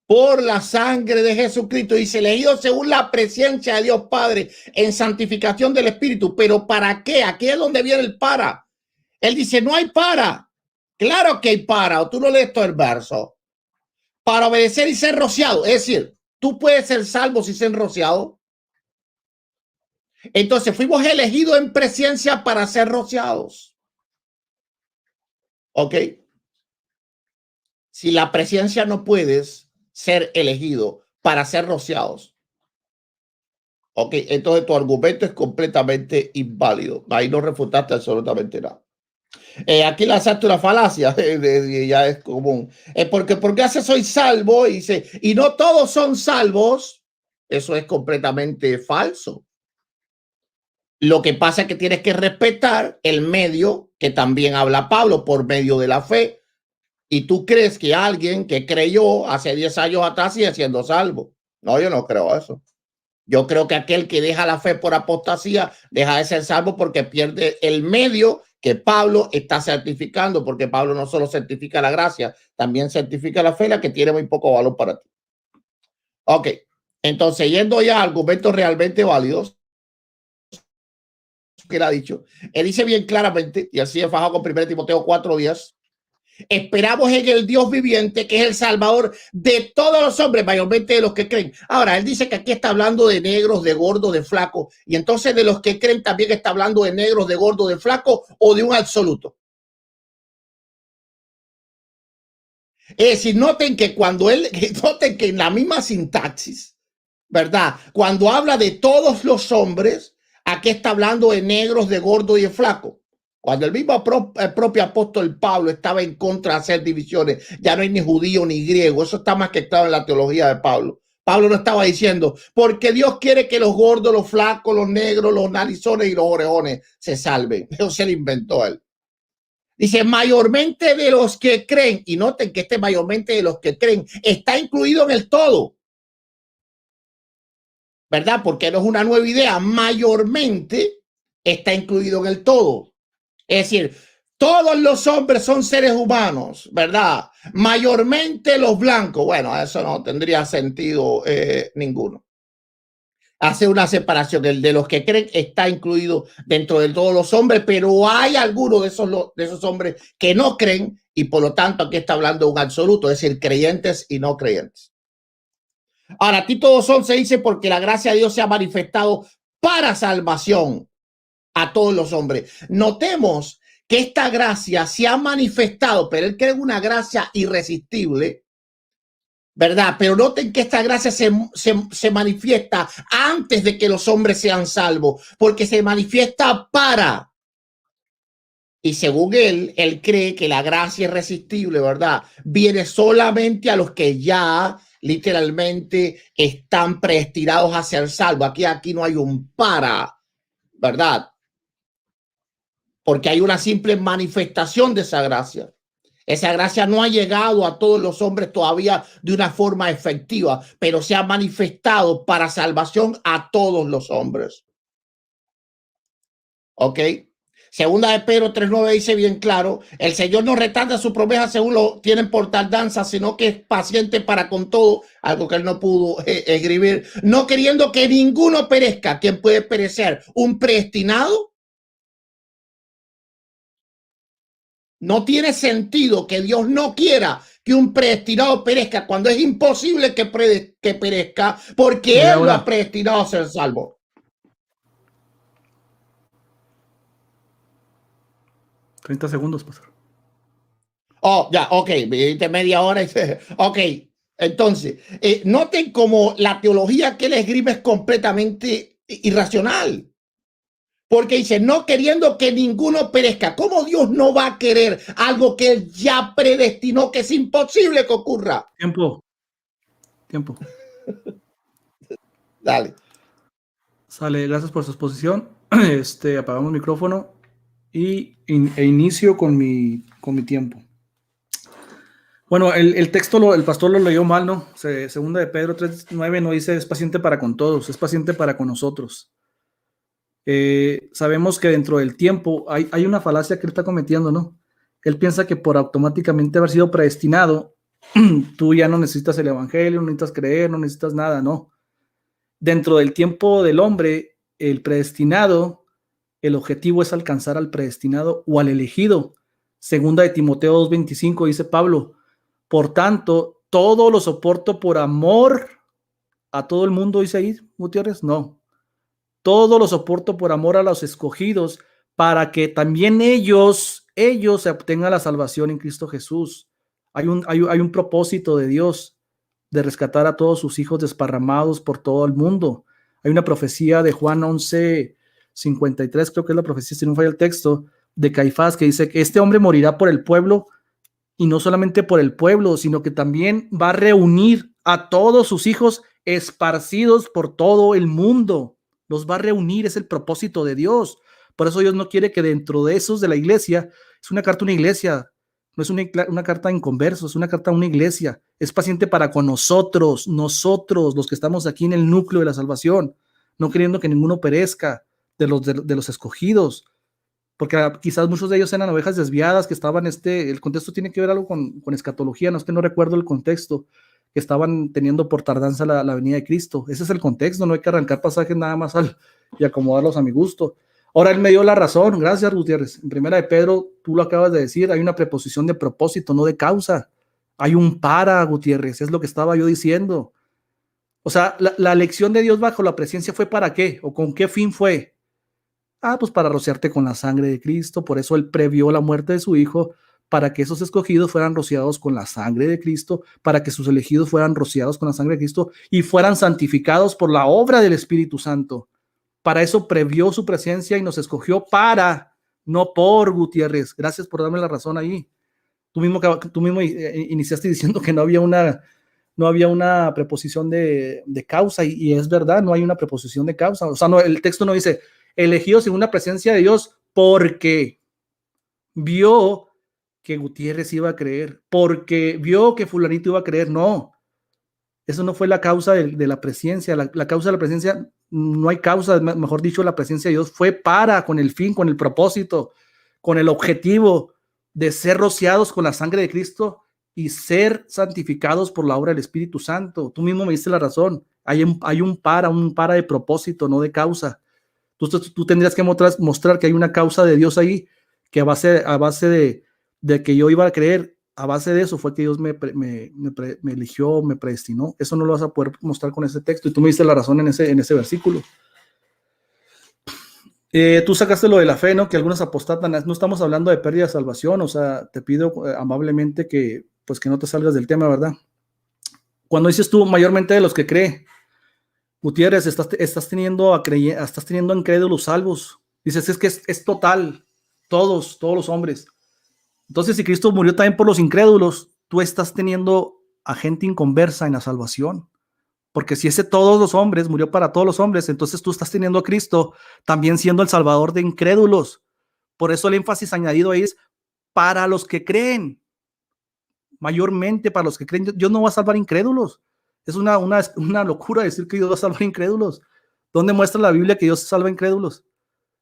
por la sangre de Jesucristo, dice, elegido según la presencia de Dios Padre en santificación del Espíritu. ¿Pero para qué? Aquí es donde viene el para. Él dice, no hay para. Claro que hay para. O tú no lees todo el verso. Para obedecer y ser rociado. Es decir, tú puedes ser salvo si ser rociado. Entonces fuimos elegidos en presencia para ser rociados. ¿Ok? Si la presencia no puedes ser elegido para ser rociados. Ok, entonces tu argumento es completamente inválido. Ahí no refutaste absolutamente nada. Aquí lanzaste una falacia, ya es común. ¿Por qué hace soy salvo? Y dice, y no todos son salvos. Eso es completamente falso. Lo que pasa es que tienes que respetar el medio que también habla Pablo por medio de la fe. Y tú crees que alguien que creyó hace 10 años atrás sigue siendo salvo. No, yo no creo eso. Yo creo que aquel que deja la fe por apostasía deja de ser salvo porque pierde el medio que Pablo está certificando, porque Pablo no solo certifica la gracia, también certifica la fe, la que tiene muy poco valor para ti. Ok, entonces yendo ya a argumentos realmente válidos, que él ha dicho, él dice bien claramente, y así es fajado con 1 Timoteo 4:10, Esperamos en el Dios viviente, que es el Salvador de todos los hombres, mayormente de los que creen. Ahora, él dice que aquí está hablando de negros, de gordos, de flacos, y entonces de los que creen también está hablando de negros, de gordos, de flacos o de un absoluto. Es decir, noten que noten que en la misma sintaxis, ¿verdad? Cuando habla de todos los hombres, aquí está hablando de negros, de gordos y de flacos. Cuando el propio apóstol Pablo estaba en contra de hacer divisiones, ya no hay ni judío ni griego, eso está más que claro en la teología de Pablo. Pablo no estaba diciendo, porque Dios quiere que los gordos, los flacos, los negros, los narizones y los orejones se salven. Eso se lo inventó él. Dice, mayormente de los que creen, y noten que este mayormente de los que creen está incluido en el todo, ¿verdad? Porque no es una nueva idea, mayormente está incluido en el todo. Es decir, todos los hombres son seres humanos, ¿verdad? Mayormente los blancos. Bueno, eso no tendría sentido ninguno. Hace una separación. El de los que creen está incluido dentro de todos los hombres, pero hay algunos de esos hombres que no creen y por lo tanto aquí está hablando de un absoluto, es decir, creyentes y no creyentes. Ahora, Tito 2:11 dice, porque la gracia de Dios se ha manifestado para salvación a todos los hombres. Notemos que esta gracia se ha manifestado, pero él cree una gracia irresistible, ¿verdad? Pero noten que esta gracia se manifiesta antes de que los hombres sean salvos, porque se manifiesta para. Y según él cree que la gracia irresistible, ¿verdad? Viene solamente a los que ya literalmente están predestinados a ser salvos. Aquí no hay un para, ¿verdad? Porque hay una simple manifestación de esa gracia. Esa gracia no ha llegado a todos los hombres todavía de una forma efectiva, pero se ha manifestado para salvación a todos los hombres. ¿Ok? Segunda de Pedro 3:9 dice bien claro, el Señor no retarda su promesa según lo tienen por tardanza, sino que es paciente para con todo, algo que él no pudo escribir, no queriendo que ninguno perezca. ¿Quién puede perecer? ¿Un predestinado? No tiene sentido que Dios no quiera que un predestinado perezca cuando es imposible que perezca, porque Él lo ha predestinado a ser salvo. $30 segundos, pastor. Oh, ya, ok, media hora. Ok, entonces, noten cómo la teología que él escribe es completamente irracional. Porque dice, no queriendo que ninguno perezca. ¿Cómo Dios no va a querer algo que él ya predestinó, que es imposible que ocurra? Tiempo. Dale. Sale, gracias por su exposición. Apagamos el micrófono e inicio con mi tiempo. Bueno, el texto, el pastor lo leyó mal, ¿no? Segunda de Pedro 3:9 no dice es paciente para con todos, es paciente para con nosotros. Sabemos que dentro del tiempo hay una falacia que él está cometiendo, ¿no? Él piensa que por automáticamente haber sido predestinado, tú ya no necesitas el evangelio, no necesitas creer, no necesitas nada, ¿no? Dentro del tiempo del hombre, el predestinado, el objetivo es alcanzar al predestinado o al elegido. Segunda de Timoteo 2:25 dice Pablo, por tanto, todo lo soporto por amor a todo el mundo, dice ahí, Gutiérrez, no. Todo lo soporto por amor a los escogidos, para que también ellos se obtengan la salvación en Cristo Jesús. Hay un propósito de Dios de rescatar a todos sus hijos desparramados por todo el mundo. Hay una profecía de Juan 11:53, creo que es la profecía, si no falla el texto, de Caifás, que dice que este hombre morirá por el pueblo, y no solamente por el pueblo, sino que también va a reunir a todos sus hijos esparcidos por todo el mundo. Los va a reunir, es el propósito de Dios. Por eso Dios no quiere que dentro de esos de la iglesia, es una carta a una iglesia, no es una carta en conversos, es una carta a una iglesia. Es paciente para con nosotros, los que estamos aquí en el núcleo de la salvación, no queriendo que ninguno perezca de los escogidos, porque quizás muchos de ellos eran ovejas desviadas que estaban, el contexto tiene que ver algo con escatología, no es que no recuerdo el contexto, que estaban teniendo por tardanza la venida de Cristo. Ese es el contexto, no hay que arrancar pasajes nada más y acomodarlos a mi gusto. Ahora él me dio la razón. Gracias, Gutiérrez. En primera de Pedro, tú lo acabas de decir, hay una preposición de propósito, no de causa. Hay un para, Gutiérrez, es lo que estaba yo diciendo. O sea, la elección de Dios bajo la presencia fue para qué o con qué fin fue. Ah, pues para rociarte con la sangre de Cristo. Por eso él previó la muerte de su hijo, para que esos escogidos fueran rociados con la sangre de Cristo, para que sus elegidos fueran rociados con la sangre de Cristo y fueran santificados por la obra del Espíritu Santo. Para eso previó su presencia y nos escogió para, no por, Gutiérrez. Gracias por darme la razón ahí. Tú mismo iniciaste diciendo que no había una preposición de causa y es verdad, no hay una preposición de causa. O sea, no, el texto no dice elegidos en una presencia de Dios porque vio que Gutiérrez iba a creer, porque vio que fulanito iba a creer. No, eso no fue la causa de la presencia. La causa de la presencia, no hay causa, mejor dicho, la presencia de Dios fue con el fin, con el propósito, con el objetivo de ser rociados con la sangre de Cristo y ser santificados por la obra del Espíritu Santo. Tú mismo me diste la razón. Hay un para de propósito, no de causa. Tú tendrías que mostrar que hay una causa de Dios ahí, que a base de que yo iba a creer, a base de eso fue que Dios me eligió, me predestinó. Eso no lo vas a poder mostrar con ese texto. Y tú me diste la razón en ese versículo. Tú sacaste lo de la fe, ¿no? Que algunos apostatan. No estamos hablando de pérdida de salvación. O sea, te pido amablemente que no te salgas del tema, ¿verdad? Cuando dices tú mayormente de los que cree, Gutiérrez, estás teniendo incrédulos salvos. Dices, es que es total, todos los hombres. Entonces, si Cristo murió también por los incrédulos, tú estás teniendo a gente inconversa en la salvación. Porque si ese todos los hombres murió para todos los hombres, entonces tú estás teniendo a Cristo también siendo el salvador de incrédulos. Por eso el énfasis añadido ahí es para los que creen, mayormente para los que creen. Dios no va a salvar incrédulos. Es una locura decir que Dios va a salvar incrédulos. ¿Dónde muestra la Biblia que Dios salva incrédulos?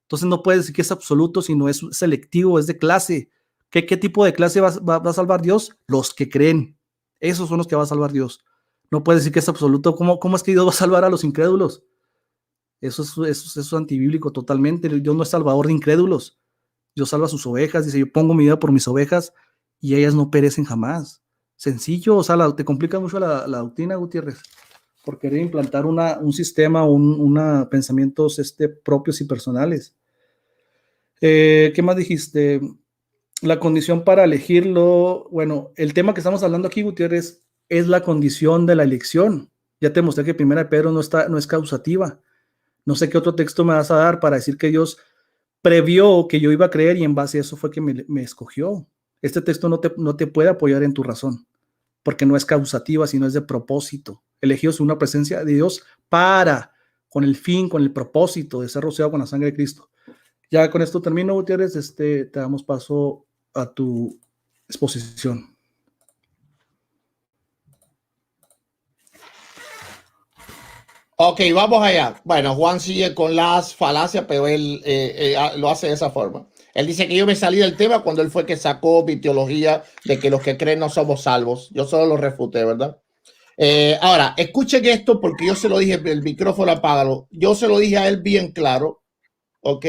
Entonces no puedes decir que es absoluto, sino es selectivo, es de clase. ¿Qué tipo de clase va a salvar Dios? Los que creen. Esos son los que va a salvar Dios. No puedes decir que es absoluto. ¿Cómo es que Dios va a salvar a los incrédulos? Eso es antibíblico totalmente. Dios no es salvador de incrédulos. Dios salva a sus ovejas. Dice, yo pongo mi vida por mis ovejas y ellas no perecen jamás. Sencillo, o sea, te complica mucho la doctrina, Gutiérrez, por querer implantar un sistema, pensamientos propios y personales. ¿Qué más dijiste? La condición para elegirlo. Bueno, el tema que estamos hablando aquí, Gutiérrez, es la condición de la elección. Ya te mostré que Primera de Pedro no es causativa. No sé qué otro texto me vas a dar para decir que Dios previó que yo iba a creer y en base a eso fue que me escogió. Este texto no te puede apoyar en tu razón, porque no es causativa, sino es de propósito. Elegidos en una presencia de Dios con el fin, con el propósito de ser rociado con la sangre de Cristo. Ya con esto termino, Gutiérrez. Te damos paso a tu exposición. Ok, vamos allá. Bueno, Juan sigue con las falacias, pero él lo hace de esa forma. Él dice que yo me salí del tema cuando él fue que sacó mi teología de que los que creen no somos salvos. Yo solo lo refuté, ¿verdad? Ahora, escuchen esto porque yo se lo dije, el micrófono apágalo. Yo se lo dije a él bien claro, ¿ok?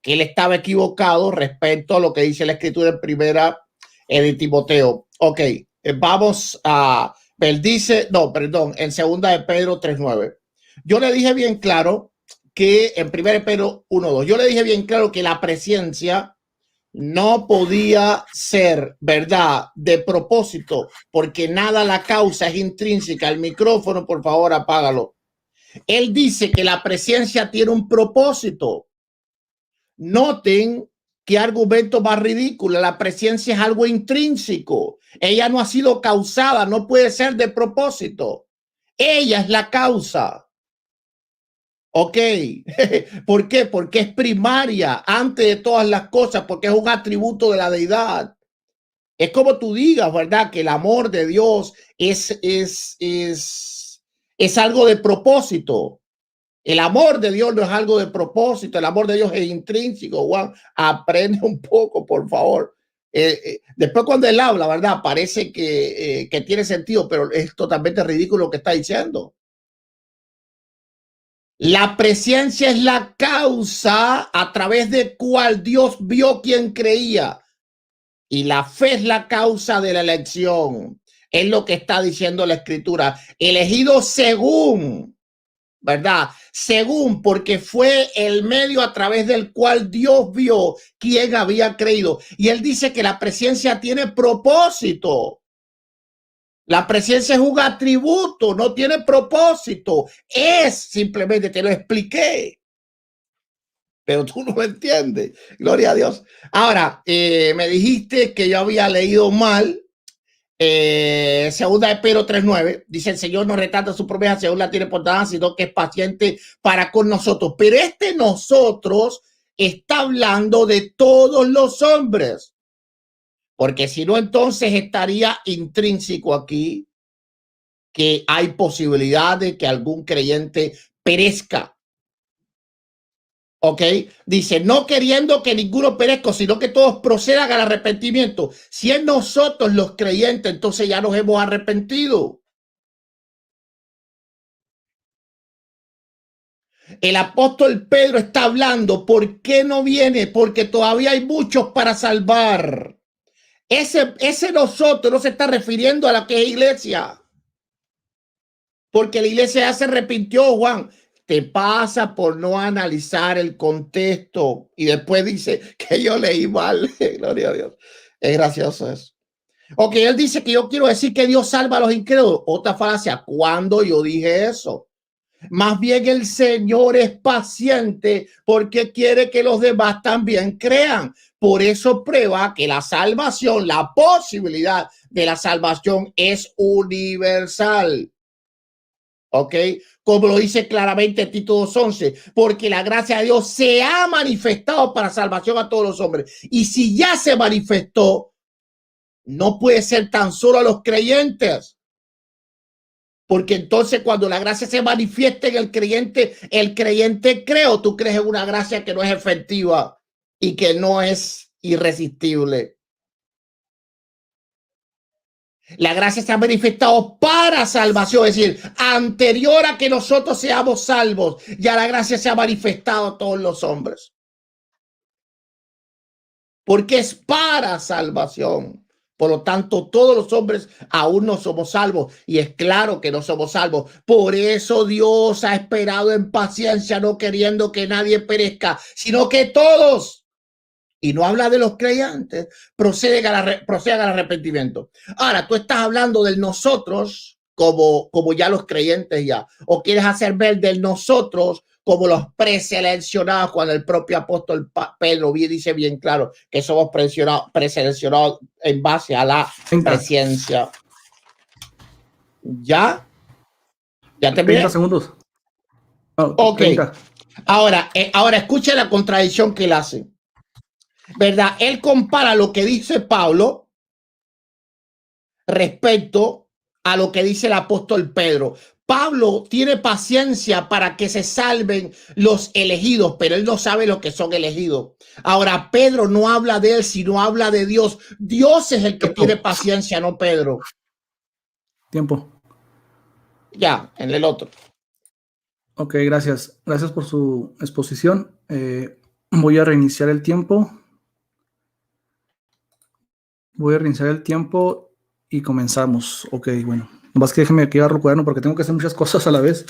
Que él estaba equivocado respecto a lo que dice la escritura en primera de Timoteo. Ok, vamos a... Él dice, no, perdón, en segunda de Pedro 3:9. Yo le dije bien claro que en 1 Pedro 1:2, yo le dije bien claro que la presencia no podía ser, ¿verdad?, de propósito, porque nada la causa es intrínseca. El micrófono, por favor, apágalo. Él dice que la presencia tiene un propósito. Noten qué argumento más ridículo. La presencia es algo intrínseco. Ella no ha sido causada, no puede ser de propósito. Ella es la causa. Ok, ¿por qué? Porque es primaria antes de todas las cosas, porque es un atributo de la deidad. Es como tú digas, ¿verdad? Que el amor de Dios es algo de propósito. El amor de Dios no es algo de propósito, el amor de Dios es intrínseco. Juan, aprende un poco, por favor. Después cuando él habla, ¿verdad? Parece que tiene sentido, pero es totalmente ridículo lo que está diciendo. La presencia es la causa a través de cual Dios vio quien creía. Y la fe es la causa de la elección. Es lo que está diciendo la Escritura. Elegido según, ¿verdad? Según, porque fue el medio a través del cual Dios vio quién había creído. Y él dice que la presencia tiene propósito. La presencia es un atributo, no tiene propósito. Es simplemente, te lo expliqué. Pero tú no me entiendes. Gloria a Dios. Ahora, me dijiste que yo había leído mal. Segunda de Pedro 3:9 dice: el Señor no retrata su promesa según la tiene por dada, sino que es paciente para con nosotros. Pero nosotros está hablando de todos los hombres, porque si no, entonces estaría intrínseco aquí que hay posibilidad de que algún creyente perezca. Ok, dice: no queriendo que ninguno perezca, sino que todos procedan al arrepentimiento. Si es nosotros los creyentes, entonces ya nos hemos arrepentido. El apóstol Pedro está hablando. ¿Por qué no viene? Porque todavía hay muchos para salvar. Ese nosotros no se está refiriendo a la que es iglesia, porque la iglesia ya se arrepintió, Juan. Te pasa por no analizar el contexto y después dice que yo leí mal. Gloria a Dios. Es gracioso eso. Ok, él dice que yo quiero decir que Dios salva a los incrédulos. Otra falacia. ¿Cuándo yo dije eso? Más bien el Señor es paciente porque quiere que los demás también crean. Por eso prueba que la salvación, la posibilidad de la salvación es universal. ¿Ok? Como lo dice claramente Tito 2:11, porque la gracia de Dios se ha manifestado para salvación a todos los hombres. Y si ya se manifestó, no puede ser tan solo a los creyentes. Porque entonces cuando la gracia se manifieste en el creyente cree, o tú crees en una gracia que no es efectiva y que no es irresistible. La gracia se ha manifestado para salvación, es decir, anterior a que nosotros seamos salvos, ya la gracia se ha manifestado a todos los hombres. Porque es para salvación. Por lo tanto, todos los hombres aún no somos salvos. Y es claro que no somos salvos. Por eso Dios ha esperado en paciencia, no queriendo que nadie perezca, sino que todos, y no habla de los creyentes, procedan al arrepentimiento. Ahora, tú estás hablando del nosotros como ya los creyentes ya, o quieres hacer ver del nosotros como los preseleccionados, cuando el propio apóstol Pedro dice bien claro que somos preseleccionados en base a la presencia. ¿Ya? ¿Ya terminé? 30 segundos. No, ok. 30. Ahora escucha la contradicción que él hace. ¿Verdad? Él compara lo que dice Pablo respecto a lo que dice el apóstol Pedro. Pablo tiene paciencia para que se salven los elegidos, pero él no sabe lo que son elegidos. Ahora, Pedro no habla de él, sino habla de Dios. Dios es el que tiene paciencia, no Pedro. Tiempo. Ya, en el otro. Ok, gracias. Gracias por su exposición. Voy a reiniciar el tiempo. Y comenzamos. Ok, bueno. Más que déjeme aquí agarrar el cuaderno porque tengo que hacer muchas cosas a la vez.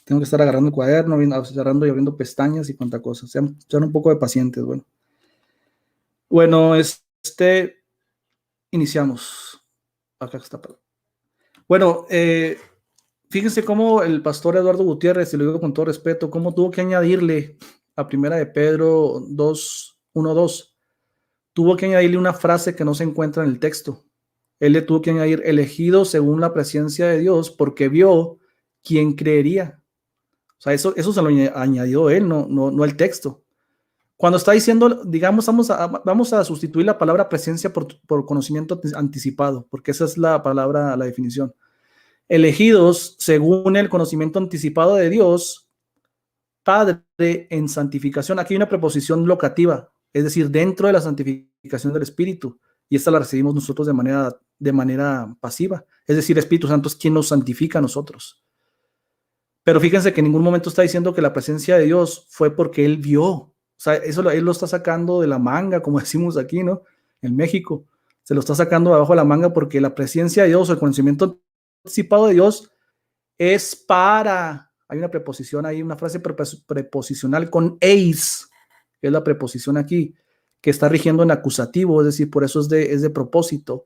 Tengo que estar agarrando el cuaderno, cerrando y abriendo pestañas y cuánta cosa. Sean un poco de pacientes, Bueno, iniciamos. Acá está. Bueno, fíjense cómo el pastor Eduardo Gutiérrez, y lo digo con todo respeto, cómo tuvo que añadirle a Primera de Pedro 2:1-2. Tuvo que añadirle una frase que no se encuentra en el texto. Él le tuvo que añadir elegido según la presencia de Dios, porque vio quién creería. O sea, eso se lo añadió él, no el texto. Cuando está diciendo, digamos, vamos a sustituir la palabra presencia por conocimiento anticipado, porque esa es la palabra, la definición. Elegidos según el conocimiento anticipado de Dios, Padre en santificación. Aquí hay una preposición locativa, es decir, dentro de la santificación del Espíritu, y esta la recibimos nosotros de manera pasiva. Es decir, el Espíritu Santo es quien nos santifica a nosotros. Pero fíjense que en ningún momento está diciendo que la presencia de Dios fue porque él vio. O sea, eso él lo está sacando de la manga, como decimos aquí, ¿no? En México. Se lo está sacando de abajo de la manga porque la presencia de Dios, o el conocimiento anticipado de Dios, es para. Hay una preposición ahí, una frase preposicional con eis, que es la preposición aquí, que está rigiendo en acusativo, es decir, por eso es de propósito.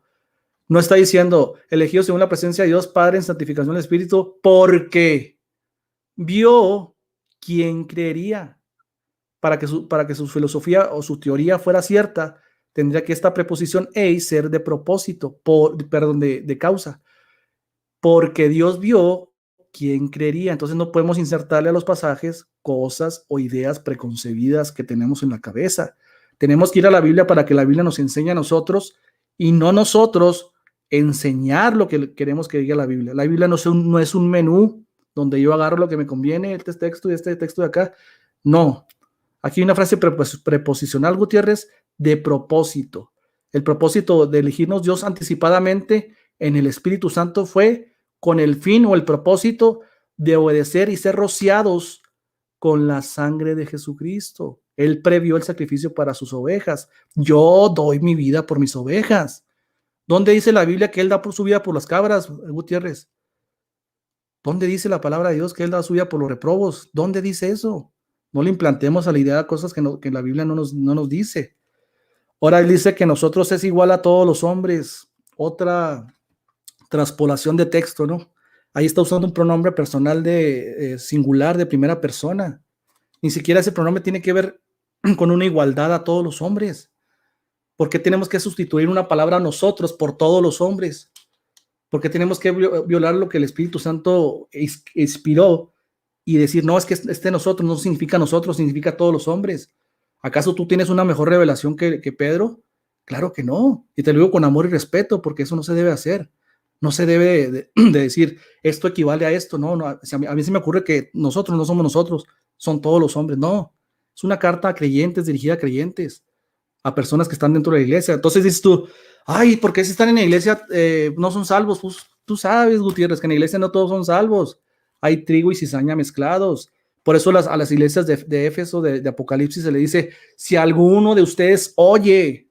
No está diciendo elegido según la presencia de Dios, Padre en santificación del Espíritu, porque vio quién creería. Para que su filosofía o su teoría fuera cierta, tendría que esta preposición eis ser de propósito, de causa. Porque Dios vio quién creería. Entonces no podemos insertarle a los pasajes cosas o ideas preconcebidas que tenemos en la cabeza. Tenemos que ir a la Biblia para que la Biblia nos enseñe a nosotros y no nosotros enseñar lo que queremos que diga la Biblia. La Biblia no es un menú donde yo agarro lo que me conviene, este texto y este texto de acá. No. Aquí hay una frase preposicional, Gutiérrez, de propósito. El propósito de elegirnos Dios anticipadamente en el Espíritu Santo fue con el fin o el propósito de obedecer y ser rociados con la sangre de Jesucristo. Él previó el sacrificio para sus ovejas. Yo doy mi vida por mis ovejas. ¿Dónde dice la Biblia que Él da por su vida por las cabras, Gutiérrez? ¿Dónde dice la palabra de Dios que Él da su vida por los reprobos? ¿Dónde dice eso? No le implantemos a la idea cosas que la Biblia no nos dice. Ahora Él dice que nosotros es igual a todos los hombres. Otra traspolación de texto, ¿no? Ahí está usando un pronombre personal de singular de primera persona. Ni siquiera ese pronombre tiene que ver con una igualdad a todos los hombres. ¿Por qué tenemos que sustituir una palabra nosotros por todos los hombres? ¿Por qué tenemos que violar lo que el Espíritu Santo inspiró y decir, no, es que nosotros no significa nosotros, significa todos los hombres? ¿Acaso tú tienes una mejor revelación que Pedro? Claro que no. Y te lo digo con amor y respeto, porque eso no se debe hacer. No se debe de decir, esto equivale a esto. No, no. A mí se me ocurre que nosotros no somos nosotros, son todos los hombres. No, es una carta a creyentes, dirigida a creyentes, a personas que están dentro de la iglesia. Entonces dices tú, ay, ¿por qué si están en la iglesia no son salvos? Pues tú sabes, Gutiérrez, que en la iglesia no todos son salvos. Hay trigo y cizaña mezclados. Por eso a las iglesias de Éfeso, de Apocalipsis, se le dice, si alguno de ustedes oye,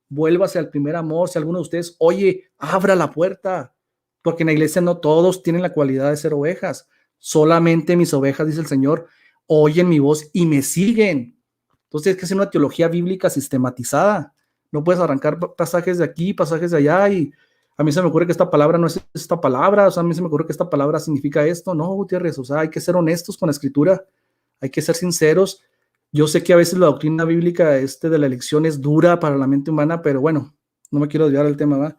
vuélvase al primer amor. Si alguno de ustedes oye, abra la puerta. Porque en la iglesia no todos tienen la cualidad de ser ovejas. Solamente mis ovejas, dice el Señor, oyen mi voz y me siguen. Entonces, es que es una teología bíblica sistematizada. No puedes arrancar pasajes de aquí, pasajes de allá, y a mí se me ocurre que esta palabra no es esta palabra, o sea, a mí se me ocurre que esta palabra significa esto. No, Gutiérrez, o sea, hay que ser honestos con la Escritura, hay que ser sinceros. Yo sé que a veces la doctrina bíblica de la elección es dura para la mente humana, pero bueno, no me quiero desviar del tema, ¿va?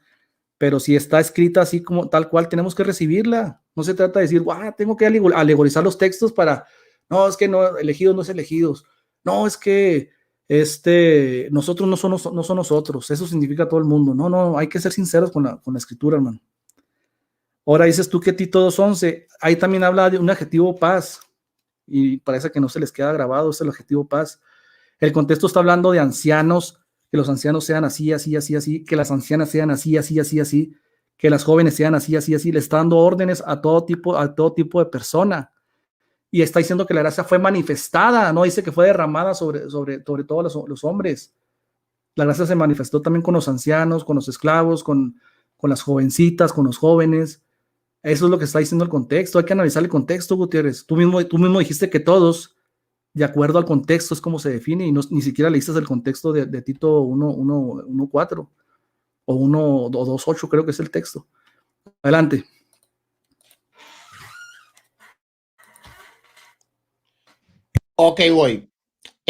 Pero si está escrita así como tal cual, tenemos que recibirla. No se trata de decir, tengo que alegorizar los textos para, no, es que no, elegidos no es elegidos. No, es que nosotros no son nosotros, eso significa todo el mundo. No, no, hay que ser sinceros con la Escritura, hermano. Ahora dices tú que Tito 2:11, ahí también habla de un adjetivo paz, y parece que no se les queda grabado, es el adjetivo paz. El contexto está hablando de ancianos, que los ancianos sean así, así, así, así, que las ancianas sean así, así, así, así, que las jóvenes sean así, así, así. Le está dando órdenes a todo tipo de persona. Y está diciendo que la gracia fue manifestada, no dice que fue derramada sobre todos los hombres. La gracia se manifestó también con los ancianos, con los esclavos, con las jovencitas, con los jóvenes. Eso es lo que está diciendo el contexto. Hay que analizar el contexto, Gutiérrez. Tú mismo dijiste que todos, de acuerdo al contexto, es como se define, y ni siquiera leíste el contexto de Tito 1:4 o 2:8, creo que es el texto. Adelante. Ok, voy.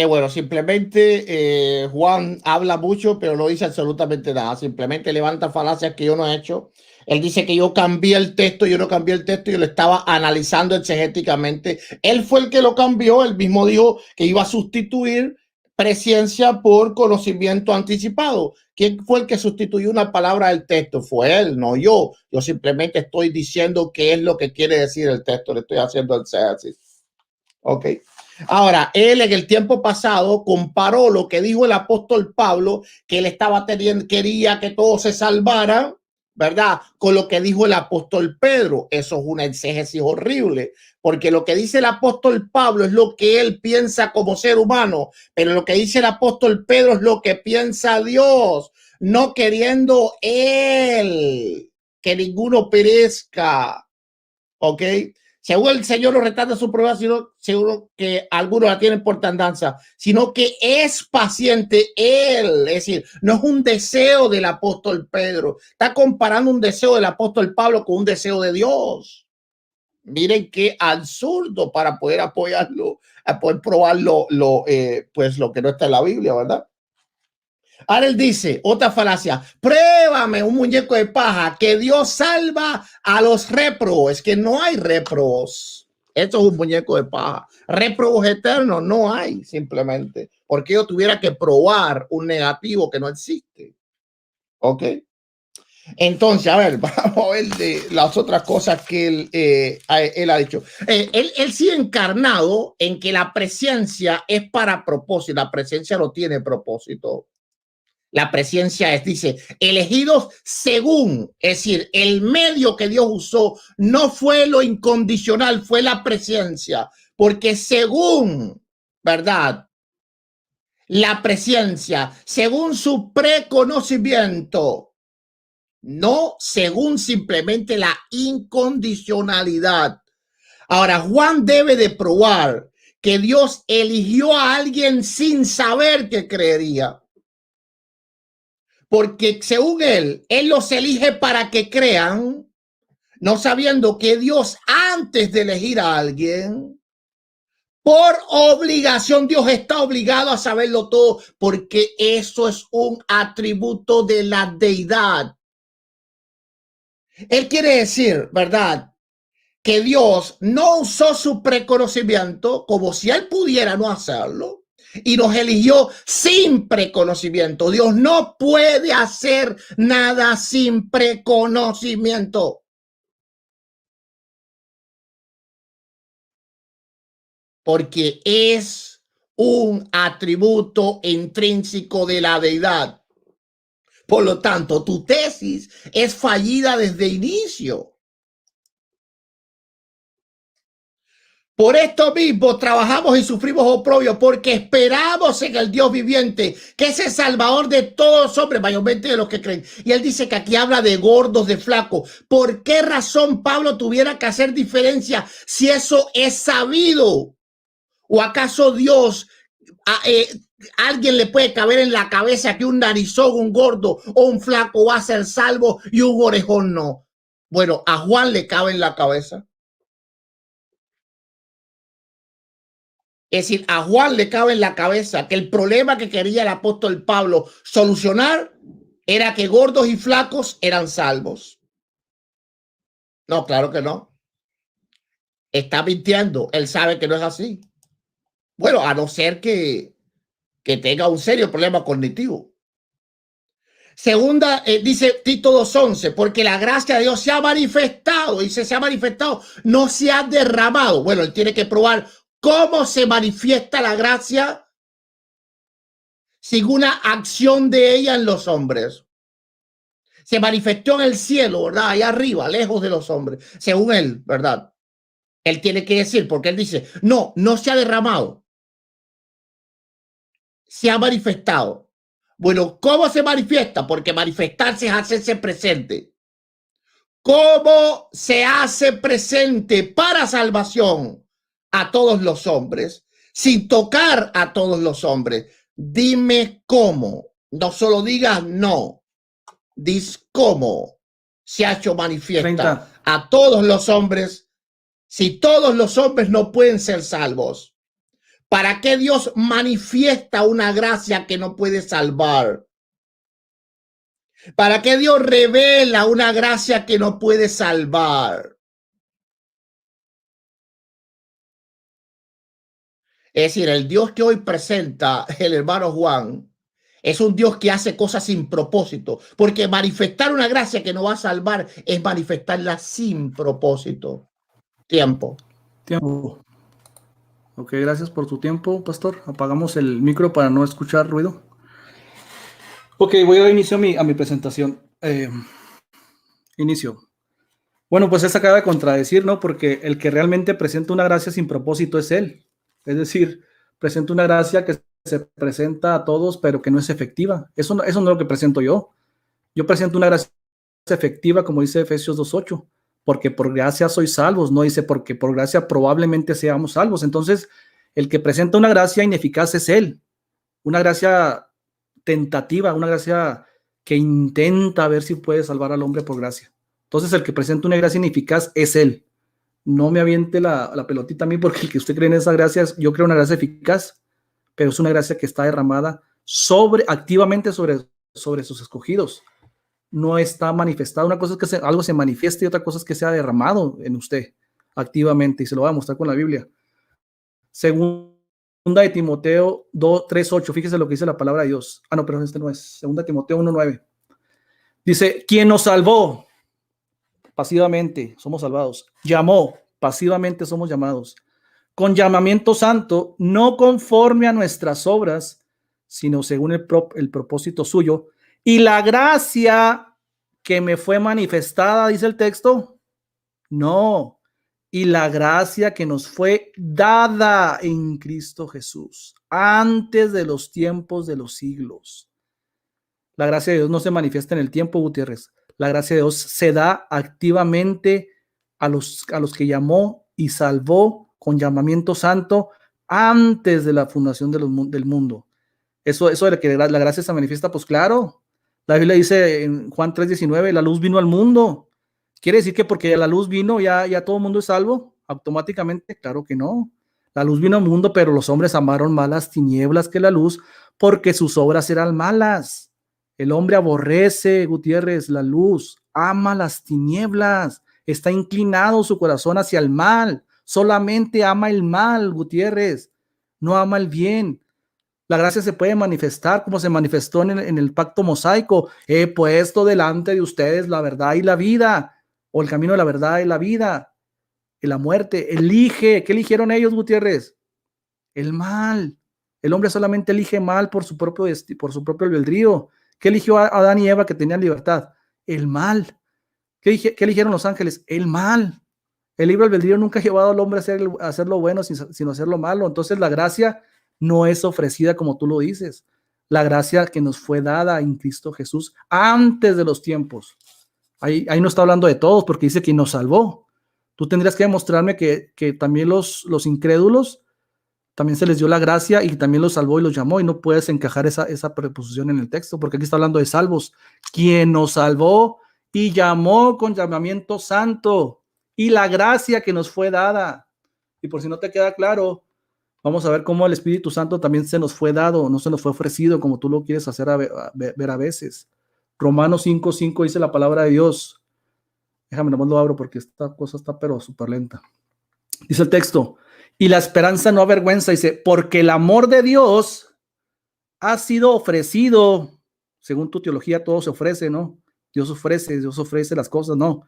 Bueno, simplemente Juan habla mucho, pero no dice absolutamente nada. Simplemente levanta falacias que yo no he hecho. Él dice que yo cambié el texto, yo no cambié el texto, yo lo estaba analizando exegéticamente. Él fue el que lo cambió, él mismo dijo que iba a sustituir presciencia por conocimiento anticipado. ¿Quién fue el que sustituyó una palabra del texto? Fue él, no yo. Yo simplemente estoy diciendo qué es lo que quiere decir el texto, le estoy haciendo el énfasis. Ok. Ahora, él en el tiempo pasado comparó lo que dijo el apóstol Pablo, que él quería que todos se salvaran, ¿verdad? Con lo que dijo el apóstol Pedro. Eso es una exégesis horrible, porque lo que dice el apóstol Pablo es lo que él piensa como ser humano, pero lo que dice el apóstol Pedro es lo que piensa Dios, no queriendo él que ninguno perezca, ¿ok? Según el Señor lo retarda su prueba, sino seguro que algunos la tienen por tardanza, sino que es paciente él. Es decir, no es un deseo del apóstol Pedro. Está comparando un deseo del apóstol Pablo con un deseo de Dios. Miren qué absurdo para poder apoyarlo, a poder probarlo, pues lo que no está en la Biblia, ¿verdad? Ahora él dice, otra falacia, pruébame un muñeco de paja que Dios salva a los réprobos. Es que no hay réprobos. Esto es un muñeco de paja. Réprobos eternos no hay, simplemente. Porque yo tuviera que probar un negativo que no existe. ¿Ok? Entonces, a ver, vamos a ver de las otras cosas que él ha dicho. Él sigue encarnado en que la presencia es para propósito. La presencia no tiene propósito. La presencia es, dice, elegidos según, es decir, el medio que Dios usó no fue lo incondicional, fue la presencia, porque según, ¿verdad? La presencia, según su preconocimiento, no según simplemente la incondicionalidad. Ahora, Juan debe de probar que Dios eligió a alguien sin saber que creería. Porque según él los elige para que crean, no sabiendo que Dios, antes de elegir a alguien, por obligación, Dios está obligado a saberlo todo, porque eso es un atributo de la deidad. Él quiere decir, ¿verdad?, que Dios no usó su preconocimiento como si él pudiera no hacerlo, y nos eligió sin preconocimiento. Dios no puede hacer nada sin preconocimiento. Porque es un atributo intrínseco de la deidad. Por lo tanto, tu tesis es fallida desde inicio. Por esto mismo trabajamos y sufrimos oprobio, porque esperamos en el Dios viviente, que es el salvador de todos los hombres, mayormente de los que creen. Y él dice que aquí habla de gordos, de flacos. ¿Por qué razón Pablo tuviera que hacer diferencia si eso es sabido? ¿O acaso Dios, alguien le puede caber en la cabeza que un narizón, un gordo o un flaco va a ser salvo y un orejón no? Bueno, a Juan le cabe en la cabeza. Es decir, a Juan le cabe en la cabeza que el problema que quería el apóstol Pablo solucionar era que gordos y flacos eran salvos. No, claro que no. Está mintiendo. Él sabe que no es así. Bueno, a no ser que tenga un serio problema cognitivo. Segunda, dice Tito 2:11, porque la gracia de Dios se ha manifestado, dice se ha manifestado, no se ha derramado. Bueno, él tiene que probar cómo se manifiesta la gracia sin una acción de ella en los hombres. Se manifestó en el cielo, ¿verdad? Allá arriba, lejos de los hombres, según él, ¿verdad? Él tiene que decir, porque él dice, no se ha derramado, se ha manifestado. Bueno, ¿cómo se manifiesta? Porque manifestarse es hacerse presente. ¿Cómo se hace presente para salvación a todos los hombres sin tocar a todos los hombres? Dime cómo. No solo digas no. Dis cómo se ha hecho manifiesta 30. a todos los hombres si todos los hombres no pueden ser salvos. ¿Para qué Dios manifiesta una gracia que no puede salvar? ¿Para qué Dios revela una gracia que no puede salvar? Es decir, el Dios que hoy presenta el hermano Juan es un Dios que hace cosas sin propósito, porque manifestar una gracia que no va a salvar es manifestarla sin propósito. Tiempo. Ok, gracias por tu tiempo, pastor. Apagamos el micro para no escuchar ruido. Ok, voy a iniciar a mi presentación. Inicio. Bueno, pues él se acaba de contradecir, ¿no? Porque el que realmente presenta una gracia sin propósito es él. Es decir, presenta una gracia que se presenta a todos, pero que no es efectiva. Eso no es lo que presento yo. Yo presento una gracia efectiva, como dice Efesios 2:8, porque por gracia sois salvos, no dice porque por gracia probablemente seamos salvos. Entonces, el que presenta una gracia ineficaz es él, una gracia tentativa, una gracia que intenta ver si puede salvar al hombre por gracia. Entonces, el que presenta una gracia ineficaz es él. No me aviente la pelotita a mí, porque el que usted cree en esa gracia, yo creo una gracia eficaz, pero es una gracia que está derramada activamente sobre sus escogidos. No está manifestada. Una cosa es que algo se manifieste y otra cosa es que sea derramado en usted activamente, y se lo voy a mostrar con la Biblia. Segunda de Timoteo 3:8, fíjese lo que dice la palabra de Dios. No, pero este no es. Segunda de Timoteo 1:9. Dice, quien nos salvó, pasivamente somos salvados. Llamó, pasivamente somos llamados. Con llamamiento santo, no conforme a nuestras obras, sino según el propósito suyo. Y la gracia que me fue manifestada, dice el texto, no. Y la gracia que nos fue dada en Cristo Jesús, antes de los tiempos de los siglos. La gracia de Dios no se manifiesta en el tiempo, Gutiérrez. La gracia de Dios se da activamente a los que llamó y salvó con llamamiento santo antes de la fundación del mundo. Eso de que la gracia se manifiesta, pues claro. La Biblia dice en Juan 3:19, la luz vino al mundo. ¿Quiere decir que porque la luz vino ya todo el mundo es salvo automáticamente? Claro que no. La luz vino al mundo, pero los hombres amaron más las tinieblas que la luz porque sus obras eran malas. El hombre aborrece, Gutiérrez, la luz, ama las tinieblas, está inclinado su corazón hacia el mal, solamente ama el mal, Gutiérrez, no ama el bien. La gracia se puede manifestar como se manifestó en el pacto mosaico. He puesto delante de ustedes la verdad y la vida, o el camino de la verdad y la vida, y la muerte. Elige, ¿qué eligieron ellos, Gutiérrez? El mal. El hombre solamente elige mal por su propio albedrío. ¿Qué eligió Adán y Eva que tenían libertad? El mal. ¿Qué eligieron los ángeles? El mal. El libre albedrío nunca ha llevado al hombre a hacer lo bueno, sino hacer lo malo. Entonces la gracia no es ofrecida como tú lo dices. La gracia que nos fue dada en Cristo Jesús antes de los tiempos. Ahí no está hablando de todos, porque dice que nos salvó. Tú tendrías que demostrarme que también los incrédulos también se les dio la gracia y también los salvó y los llamó, y no puedes encajar esa preposición en el texto, porque aquí está hablando de salvos. Quien nos salvó y llamó con llamamiento santo, y la gracia que nos fue dada. Y por si no te queda claro, vamos a ver cómo el Espíritu Santo también se nos fue dado, no se nos fue ofrecido como tú lo quieres hacer ver a veces. Romanos 5:5 dice la palabra de Dios. Déjame, nomás lo abro porque esta cosa está pero súper lenta. Dice el texto, y la esperanza no avergüenza, dice, porque el amor de Dios ha sido ofrecido. Según tu teología, todo se ofrece, ¿no? Dios ofrece las cosas, ¿no?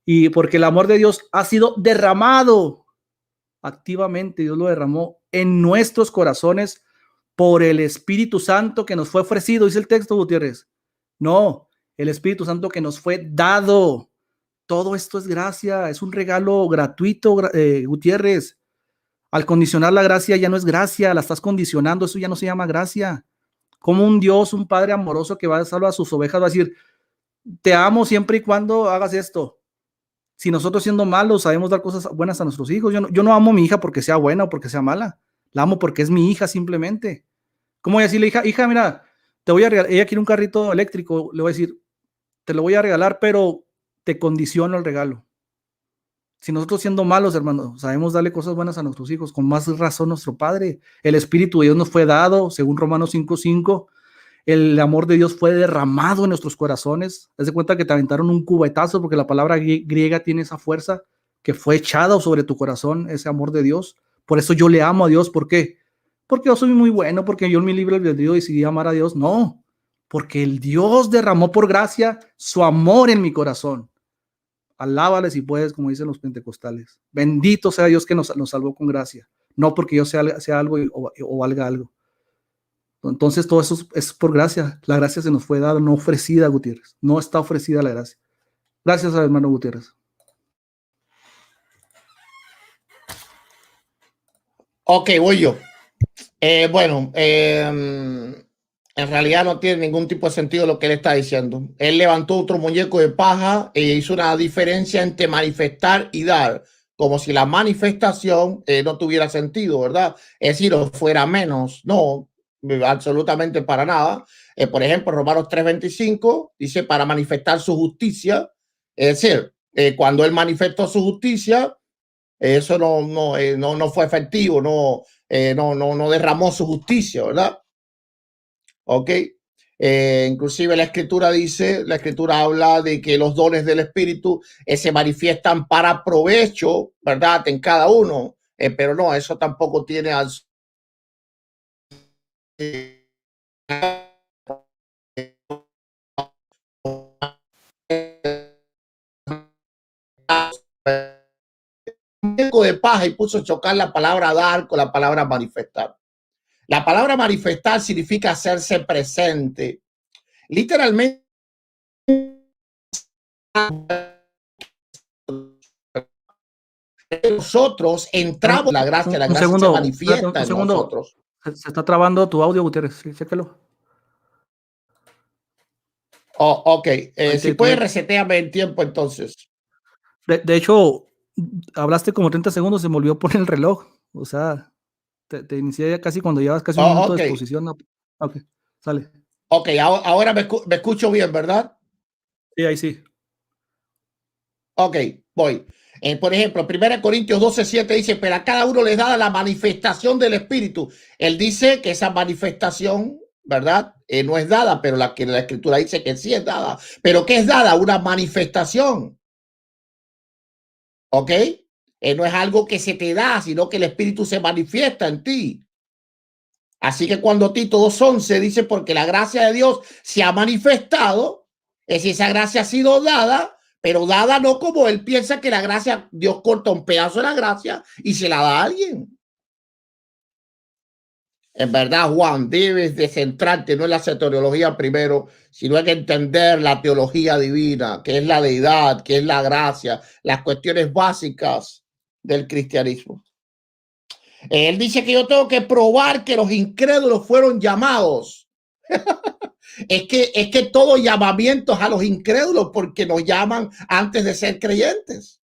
Y porque el amor de Dios ha sido derramado activamente, Dios lo derramó en nuestros corazones por el Espíritu Santo que nos fue ofrecido, dice el texto, Gutiérrez. No, el Espíritu Santo que nos fue dado. Todo esto es gracia, es un regalo gratuito, Gutiérrez. Al condicionar la gracia ya no es gracia, la estás condicionando, eso ya no se llama gracia. Como un Dios, un Padre amoroso que va a salvar a sus ovejas, va a decir, te amo siempre y cuando hagas esto. Si nosotros siendo malos sabemos dar cosas buenas a nuestros hijos, yo no amo a mi hija porque sea buena o porque sea mala, la amo porque es mi hija simplemente. ¿Cómo voy a decirle, hija, mira, te voy a regalar, ella quiere un carrito eléctrico, le voy a decir, te lo voy a regalar, pero te condiciono el regalo? Si nosotros siendo malos, hermano, sabemos darle cosas buenas a nuestros hijos, con más razón nuestro Padre. El Espíritu de Dios nos fue dado, según Romanos 5:5. El amor de Dios fue derramado en nuestros corazones. Haz de cuenta que te aventaron un cubetazo, porque la palabra griega tiene esa fuerza, que fue echado sobre tu corazón, ese amor de Dios. Por eso yo le amo a Dios. ¿Por qué? Porque yo soy muy bueno, porque yo en mi libre albedrío decidí amar a Dios. No, porque el Dios derramó por gracia su amor en mi corazón. Alábale si puedes, como dicen los pentecostales. Bendito sea Dios que nos salvó con gracia. No porque yo sea algo o valga algo. Entonces todo eso es por gracia. La gracia se nos fue dada, no ofrecida, Gutiérrez. No está ofrecida la gracia. Gracias, hermano Gutiérrez. Ok, voy yo. Bueno, en realidad no tiene ningún tipo de sentido lo que él está diciendo. Él levantó otro muñeco de paja e hizo una diferencia entre manifestar y dar, como si la manifestación no tuviera sentido, ¿verdad? Es decir, o fuera menos. No, absolutamente para nada. Por ejemplo, Romanos 3:25 dice para manifestar su justicia. Es decir, cuando él manifestó su justicia, eso no fue efectivo, no derramó su justicia, ¿verdad? Ok. Inclusive la escritura habla de que los dones del Espíritu se manifiestan para provecho, ¿verdad? En cada uno, pero no, eso tampoco tiene al de paja y puso a chocar la palabra dar con la palabra manifestar. La palabra manifestar significa hacerse presente. Literalmente, nosotros entramos en la gracia Un se segundo, espérate, manifiesta un en segundo. nosotros. Se está trabando tu audio, Gutiérrez. Sí, chécalo. Oh, ok, Ahí si puedes resetearme el tiempo entonces. De hecho, hablaste como 30 segundos, se me olvidó poner el reloj. O sea, te inicié ya casi cuando llevas casi un minuto de exposición. No. Ok, sale. Ok, ahora me escucho bien, ¿verdad? Sí, ahí sí. Ok, voy. Por ejemplo, 1 Corintios 12:7 dice, pero a cada uno les da la manifestación del Espíritu. Él dice que esa manifestación, ¿verdad? No es dada, pero la Escritura dice que sí es dada. ¿Pero qué es dada? Una manifestación. ¿Ok? No es algo que se te da, sino que el Espíritu se manifiesta en ti. Así que cuando Tito 2:11 dice, porque la gracia de Dios se ha manifestado, es decir, esa gracia ha sido dada, pero dada no como él piensa que la gracia, Dios corta un pedazo de la gracia y se la da a alguien. En verdad, Juan, debes de centrarte no en la soteriología primero, sino en entender la teología divina, que es la deidad, que es la gracia, las cuestiones básicas del cristianismo. Él dice que yo tengo que probar que los incrédulos fueron llamados. Es que todo llamamiento es a los incrédulos porque nos llaman antes de ser creyentes.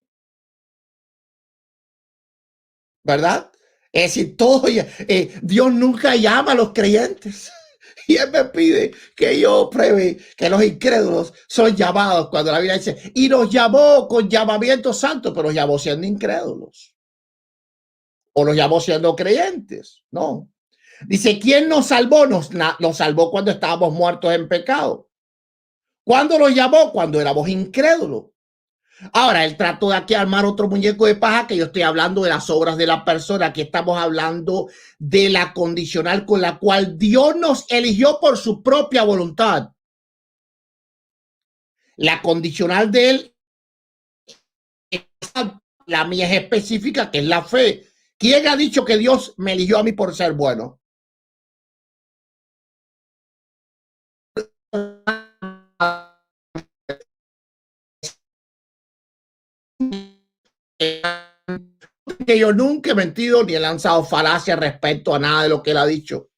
¿Verdad? Es decir, Dios nunca llama a los creyentes. Y Él me pide que yo pruebe que los incrédulos son llamados cuando la Biblia dice, y nos llamó con llamamiento santo, pero nos llamó siendo incrédulos. O nos llamó siendo creyentes. No. Dice, ¿quién nos salvó? Nos salvó cuando estábamos muertos en pecado. ¿Cuándo nos llamó? Cuando éramos incrédulos. Ahora, él trató de aquí armar otro muñeco de paja, que yo estoy hablando de las obras de la persona. Aquí estamos hablando de la condicional con la cual Dios nos eligió por su propia voluntad. La condicional de él, la mía es específica, que es la fe. ¿Quién ha dicho que Dios me eligió a mí por ser bueno? Que yo nunca he mentido ni he lanzado falacias respecto a nada de lo que él ha dicho.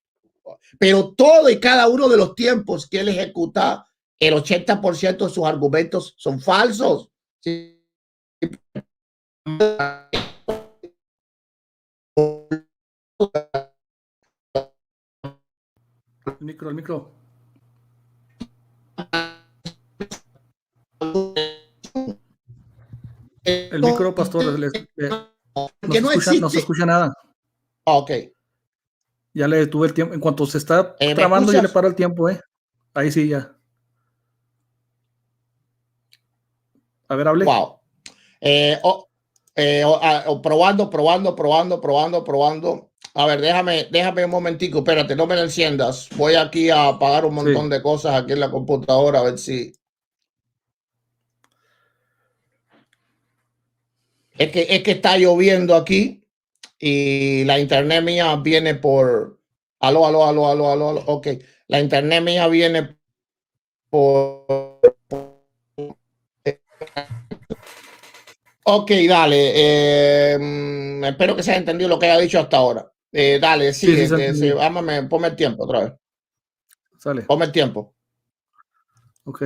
Pero todo y cada uno de los tiempos que él ejecuta, el 80% de sus argumentos son falsos. El micro. El micro, pastor, Que no no se existe. escucha nada. Ok. Ya le detuve el tiempo. En cuanto se está ¿Me trabando, yo le escuchas? paro el tiempo, Ahí sí, ya. A ver, hable. Wow. Probando. A ver, déjame un momentico, espérate, no me lo enciendas. Voy aquí a apagar un montón Sí. de cosas aquí en la computadora, a ver si. Es que está lloviendo aquí y la internet mía viene por. Aló. Ok. La internet mía viene por. Ok, dale. Espero que se haya entendido lo que haya dicho hasta ahora. Dale, sigue. Sí, Ponme el tiempo otra vez. sale. Ponme el tiempo. Ok.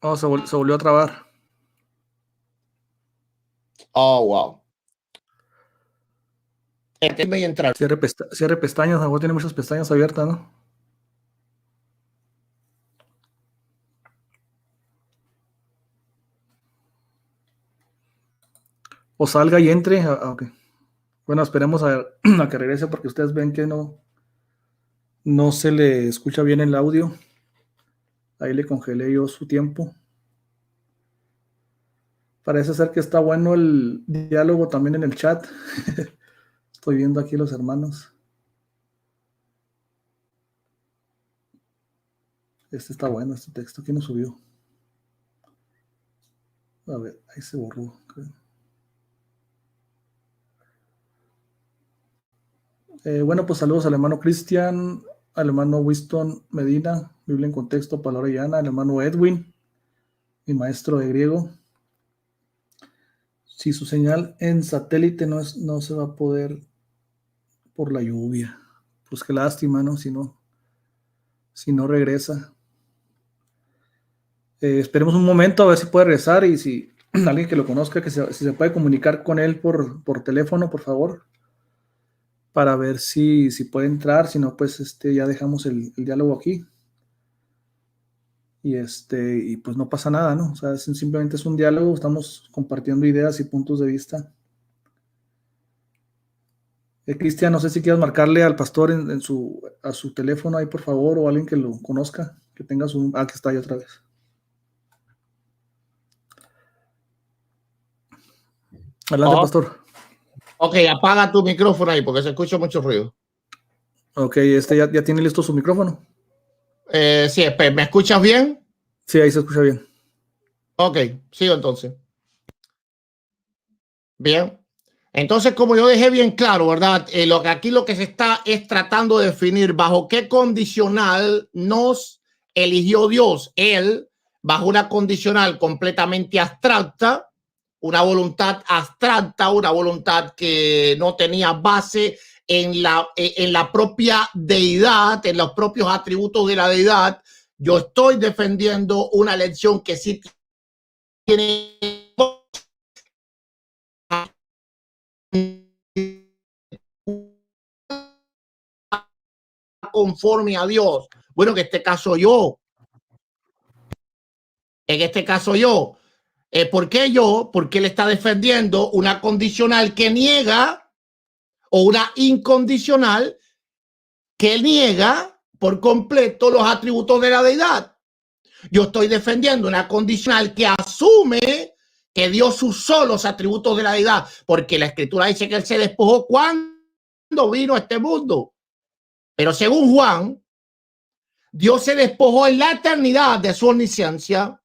Oh, se volvió a trabar. Oh, wow. Entrar. Cierre pestañas. Ahora tiene muchas pestañas abiertas, ¿no? O salga y entre. Okay. Bueno, esperemos a que regrese porque ustedes ven que no se le escucha bien el audio. Ahí le congelé yo su tiempo. Parece ser que está bueno el diálogo también en el chat. Estoy viendo aquí los hermanos. Este está bueno, este texto. ¿Quién lo subió? A ver, ahí se borró. Bueno, pues saludos al hermano Cristian, al hermano Winston Medina, Biblia en Contexto, Palabra Llana, al hermano Edwin, mi maestro de griego. Si su señal en satélite no se va a poder por la lluvia, pues qué lástima, ¿no? Si no regresa. Esperemos un momento a ver si puede regresar y si alguien que lo conozca, si se puede comunicar con él por teléfono, por favor, para ver si puede entrar. Si no, pues ya dejamos el diálogo aquí. Y pues no pasa nada, ¿no? O sea, simplemente es un diálogo, estamos compartiendo ideas y puntos de vista. Cristian, no sé si quieres marcarle al pastor a su teléfono ahí, por favor, o alguien que lo conozca, que tenga su... Ah, que está ahí otra vez. Adelante, pastor. Ok, apaga tu micrófono ahí porque se escucha mucho ruido. Ok, ya tiene listo su micrófono. Sí, ¿me escuchas bien? Sí, ahí se escucha bien. Ok, sigo entonces. Bien. Entonces, como yo dejé bien claro, ¿verdad? Lo que se está es tratando de definir bajo qué condicional nos eligió Dios. Él, bajo una condicional completamente abstracta, una voluntad abstracta, una voluntad que no tenía base en la propia deidad, en los propios atributos de la deidad. Yo estoy defendiendo una elección que sí tiene conforme a Dios. Bueno, en este caso yo. ¿Por qué yo? Porque él está defendiendo una condicional que niega o una incondicional que niega por completo los atributos de la deidad. Yo estoy defendiendo una condicional que asume que Dios usó los atributos de la deidad, porque la escritura dice que él se despojó cuando vino a este mundo. Pero según Juan, Dios se despojó en la eternidad de su omnisciencia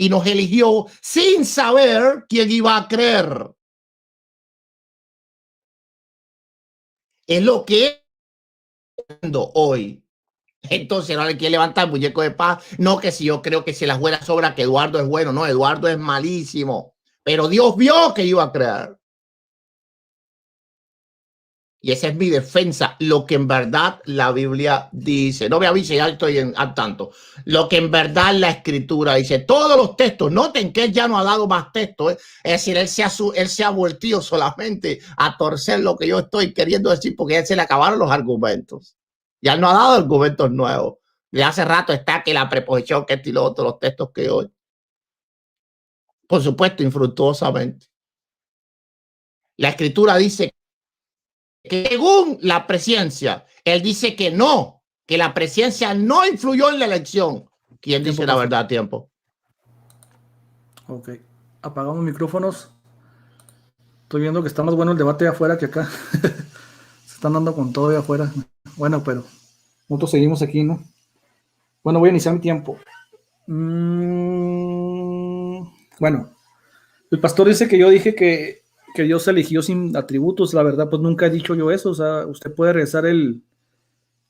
y nos eligió sin saber quién iba a creer. Es lo que hoy. Entonces no le quiere levantar el muñeco de paz. No, que si yo creo que si las buenas sobra que Eduardo es bueno. No, Eduardo es malísimo. Pero Dios vio que iba a creer. Y esa es mi defensa, lo que en verdad la Biblia dice. No me avise, ya estoy al tanto. Lo que en verdad la escritura dice. Todos los textos, noten que él ya no ha dado más textos. Es decir, él se ha volteado solamente a torcer lo que yo estoy queriendo decir porque ya se le acabaron los argumentos. Ya no ha dado argumentos nuevos. De hace rato está que la preposición, que esto y lo otro, los textos que hoy. Por supuesto, infructuosamente. La escritura dice que según la presciencia, él dice que no, que la presciencia no influyó en la elección. ¿Quién dice la verdad a tiempo? Ok, apagamos micrófonos. Estoy viendo que está más bueno el debate de afuera que acá. Se están dando con todo de afuera. Bueno, pero nosotros seguimos aquí, ¿no? Bueno, voy a iniciar mi tiempo. Bueno, el pastor dice que yo dije que Dios eligió sin atributos. La verdad, pues nunca he dicho yo eso. O sea, usted puede regresar el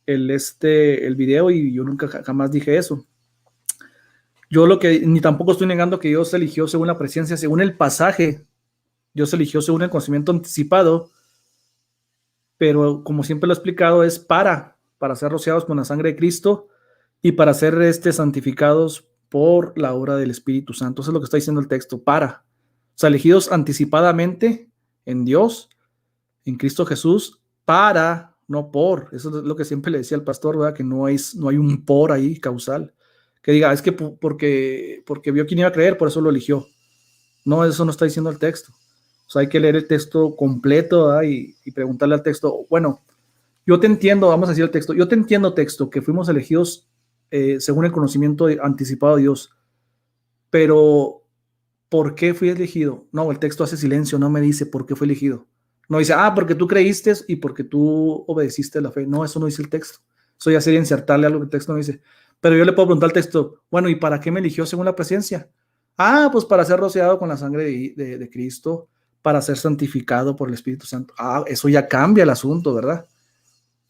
el video y yo nunca jamás dije eso. Yo ni tampoco estoy negando que Dios eligió según la presencia, según el pasaje. Dios eligió según el conocimiento anticipado, pero como siempre lo he explicado, es para ser rociados con la sangre de Cristo y para ser santificados por la obra del Espíritu Santo. Eso es lo que está diciendo el texto, para. O sea, elegidos anticipadamente en Dios, en Cristo Jesús, para, no por. Eso es lo que siempre le decía al pastor, ¿verdad? Que no hay un por ahí causal. Que diga, es que porque vio quién iba a creer, por eso lo eligió. No, eso no está diciendo el texto. O sea, hay que leer el texto completo, ¿verdad? Y preguntarle al texto, bueno, yo te entiendo, vamos a decir el texto, yo te entiendo, texto, que fuimos elegidos según el conocimiento anticipado de Dios, pero ¿por qué fui elegido? No, el texto hace silencio, no me dice por qué fui elegido. No dice, porque tú creíste y porque tú obedeciste la fe. No, eso no dice el texto. Eso ya sería insertarle algo que el texto no dice. Pero yo le puedo preguntar al texto, bueno, ¿y para qué me eligió según la presencia? Pues para ser rociado con la sangre de Cristo, para ser santificado por el Espíritu Santo. Eso ya cambia el asunto, ¿verdad?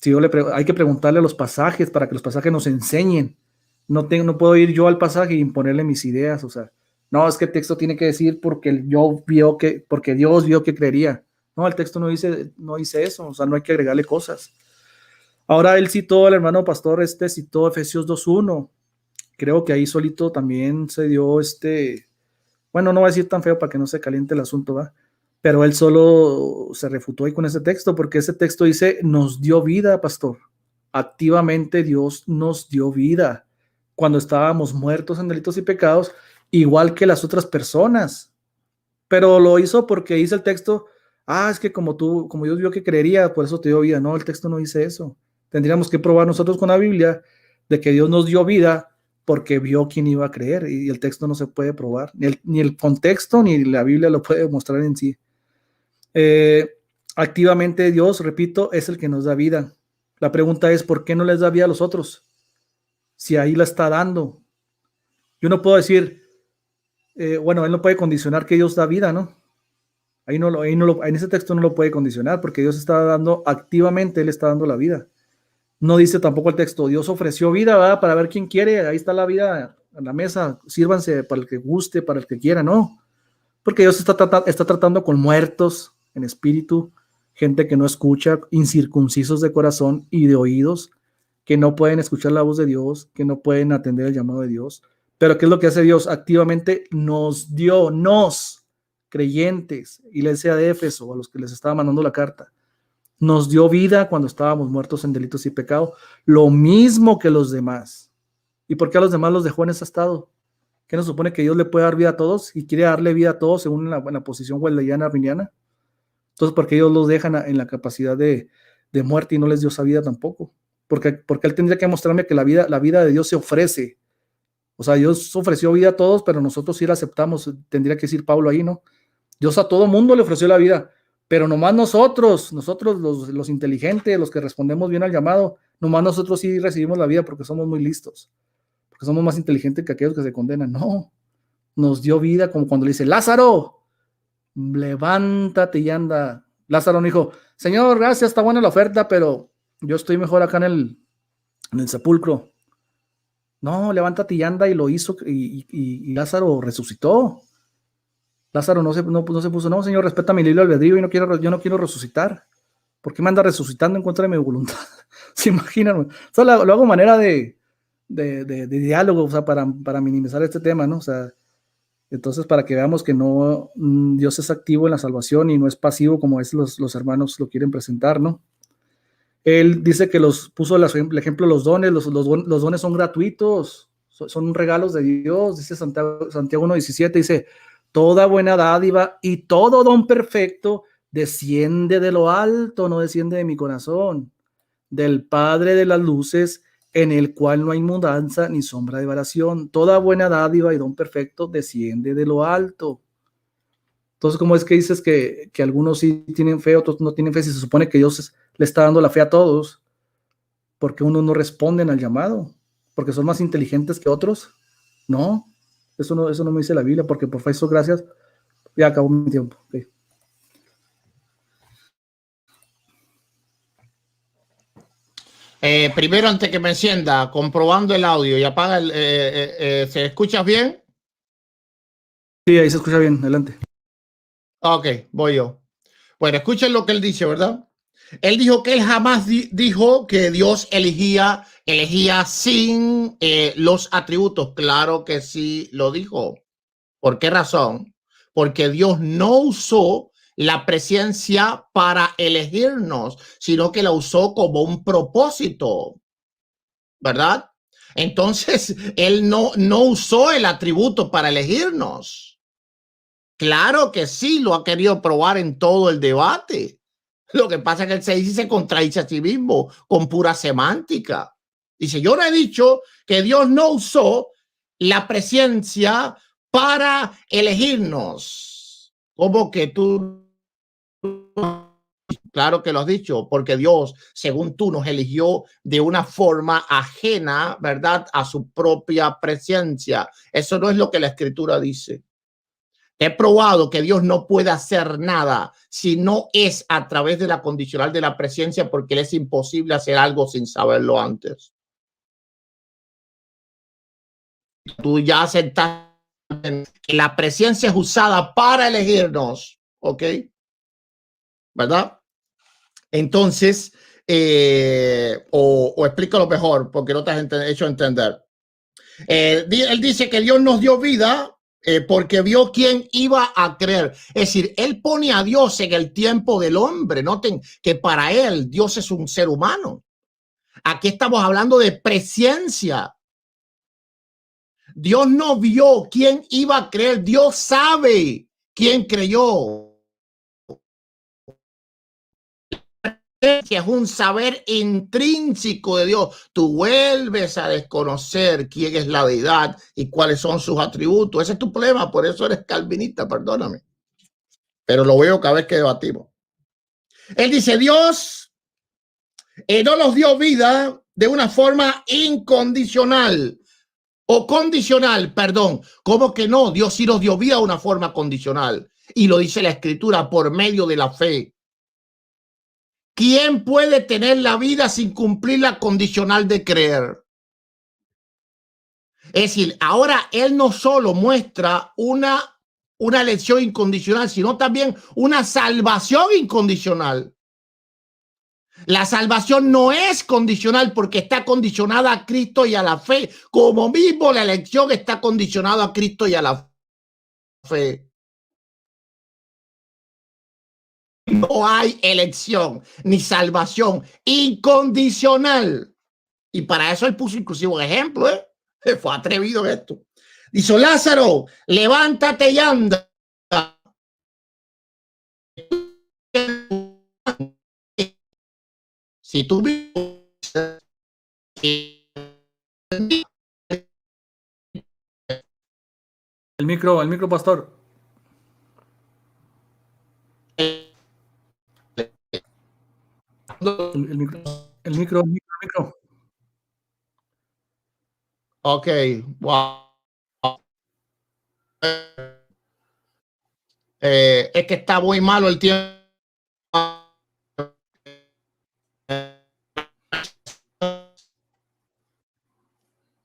Si hay que preguntarle a los pasajes para que los pasajes nos enseñen. No puedo ir yo al pasaje y imponerle mis ideas, o sea, no, es que el texto tiene que decir porque Dios vio que creería. No, el texto no dice eso, o sea, no hay que agregarle cosas. Ahora él citó, el hermano pastor citó Efesios 2:1. Creo que ahí solito también se dio bueno, no voy a decir tan feo para que no se caliente el asunto, ¿va? Pero él solo se refutó ahí con ese texto, porque ese texto dice, nos dio vida, pastor. Activamente Dios nos dio vida cuando estábamos muertos en delitos y pecados, igual que las otras personas. Pero lo hizo porque dice el texto, es que como Dios vio que creería, por eso te dio vida. No, el texto no dice eso. Tendríamos que probar nosotros con la Biblia de que Dios nos dio vida porque vio quién iba a creer, y el texto no se puede probar, ni el contexto ni la Biblia lo puede mostrar en sí. Activamente Dios, repito, es el que nos da vida. La pregunta es, ¿por qué no les da vida a los otros? Si ahí la está dando. Yo no puedo decir, él no puede condicionar que Dios da vida, ¿no? En ese texto no lo puede condicionar, porque Dios está dando activamente, Él está dando la vida. No dice tampoco el texto, Dios ofreció vida, ¿verdad? Para ver quién quiere, ahí está la vida en la mesa, sírvanse para el que guste, para el que quiera, no. Porque Dios está tratando con muertos en espíritu, gente que no escucha, incircuncisos de corazón y de oídos, que no pueden escuchar la voz de Dios, que no pueden atender el llamado de Dios. Pero ¿qué es lo que hace Dios? Activamente nos dio, creyentes, iglesia de Éfeso, a los que les estaba mandando la carta, nos dio vida cuando estábamos muertos en delitos y pecado, lo mismo que los demás. ¿Y por qué a los demás los dejó en ese estado? ¿Qué nos supone que Dios le puede dar vida a todos y quiere darle vida a todos según la posición wesleyana arminiana? Entonces, ¿por qué Dios los deja en la capacidad de muerte y no les dio esa vida tampoco? Porque Él tendría que mostrarme que la vida de Dios se ofrece. O sea, Dios ofreció vida a todos, pero nosotros sí la aceptamos. Tendría que decir Pablo ahí, ¿no? Dios a todo mundo le ofreció la vida, pero nomás nosotros los inteligentes, los que respondemos bien al llamado, nomás nosotros sí recibimos la vida porque somos muy listos, porque somos más inteligentes que aquellos que se condenan. No, nos dio vida como cuando le dice, Lázaro, levántate y anda. Lázaro no dijo, Señor, gracias, está buena la oferta, pero yo estoy mejor acá en el sepulcro. No, levántate y anda, y lo hizo, y Lázaro resucitó. Lázaro no se puso, no, Señor, respeta mi libre albedrío, y yo no quiero resucitar. ¿Por qué me anda resucitando en contra de mi voluntad? ¿Se imaginan? O sea, lo hago manera de diálogo, o sea, para minimizar este tema, ¿no? O sea, entonces para que veamos que no, Dios es activo en la salvación y no es pasivo como los hermanos lo quieren presentar, ¿no? Él dice que puso el ejemplo de los dones, los dones son gratuitos, son regalos de Dios, dice Santiago 1:17, dice, toda buena dádiva y todo don perfecto desciende de lo alto, no desciende de mi corazón, del Padre de las luces, en el cual no hay mudanza ni sombra de variación. Toda buena dádiva y don perfecto desciende de lo alto. Entonces, ¿cómo es que dices que algunos sí tienen fe, otros no tienen fe? Si se supone que Dios le está dando la fe a todos, porque unos no responden al llamado, porque son más inteligentes que otros. No, eso no me dice la Biblia, porque por fe hizo gracias. Ya acabó mi tiempo. Okay. Primero, antes que me encienda, comprobando el audio y apaga ¿se escucha bien? Sí, ahí se escucha bien. Adelante. Ok, voy yo. Bueno, escuchen lo que él dice, ¿verdad? Él dijo que él jamás dijo que Dios elegía sin los atributos. Claro que sí lo dijo. ¿Por qué razón? Porque Dios no usó la presencia para elegirnos, sino que la usó como un propósito, ¿verdad? Entonces, él no usó el atributo para elegirnos. Claro que sí, lo ha querido probar en todo el debate. Lo que pasa es que él se dice y se contradice a sí mismo con pura semántica. Dice, yo no he dicho que Dios no usó la presencia para elegirnos. ¿Cómo que tú? Claro que lo has dicho, porque Dios, según tú, nos eligió de una forma ajena, ¿verdad?, a su propia presencia. Eso no es lo que la Escritura dice. He probado que Dios no puede hacer nada si no es a través de la condicional de la presencia, porque le es imposible hacer algo sin saberlo antes. Tú ya aceptaste que la presencia es usada para elegirnos, ¿ok? ¿Verdad? Entonces, o explícalo mejor, porque no te has hecho entender. Él dice que Dios nos dio vida porque vio quién iba a creer. Es decir, él pone a Dios en el tiempo del hombre. Noten que para él Dios es un ser humano. Aquí estamos hablando de presencia. Dios no vio quién iba a creer. Dios sabe quién creyó. Es un saber intrínseco de Dios. Tú vuelves a desconocer quién es la deidad y cuáles son sus atributos. Ese es tu problema, por eso eres calvinista, perdóname. Pero lo veo cada vez que debatimos. Él dice, Dios no nos dio vida de una forma incondicional o condicional, perdón. ¿Cómo que no? Dios sí nos dio vida de una forma condicional. Y lo dice la Escritura, por medio de la fe. ¿Quién puede tener la vida sin cumplir la condicional de creer? Es decir, ahora él no solo muestra una elección incondicional, sino también una salvación incondicional. La salvación no es condicional porque está condicionada a Cristo y a la fe, como mismo la elección está condicionada a Cristo y a la fe. No hay elección ni salvación incondicional. Y para eso él puso inclusive un ejemplo, fue atrevido esto. Dice, Lázaro, levántate y anda. Si tú El micro, pastor. El micro, el micro, el micro, el micro. Ok, wow. Es que está muy malo el tiempo.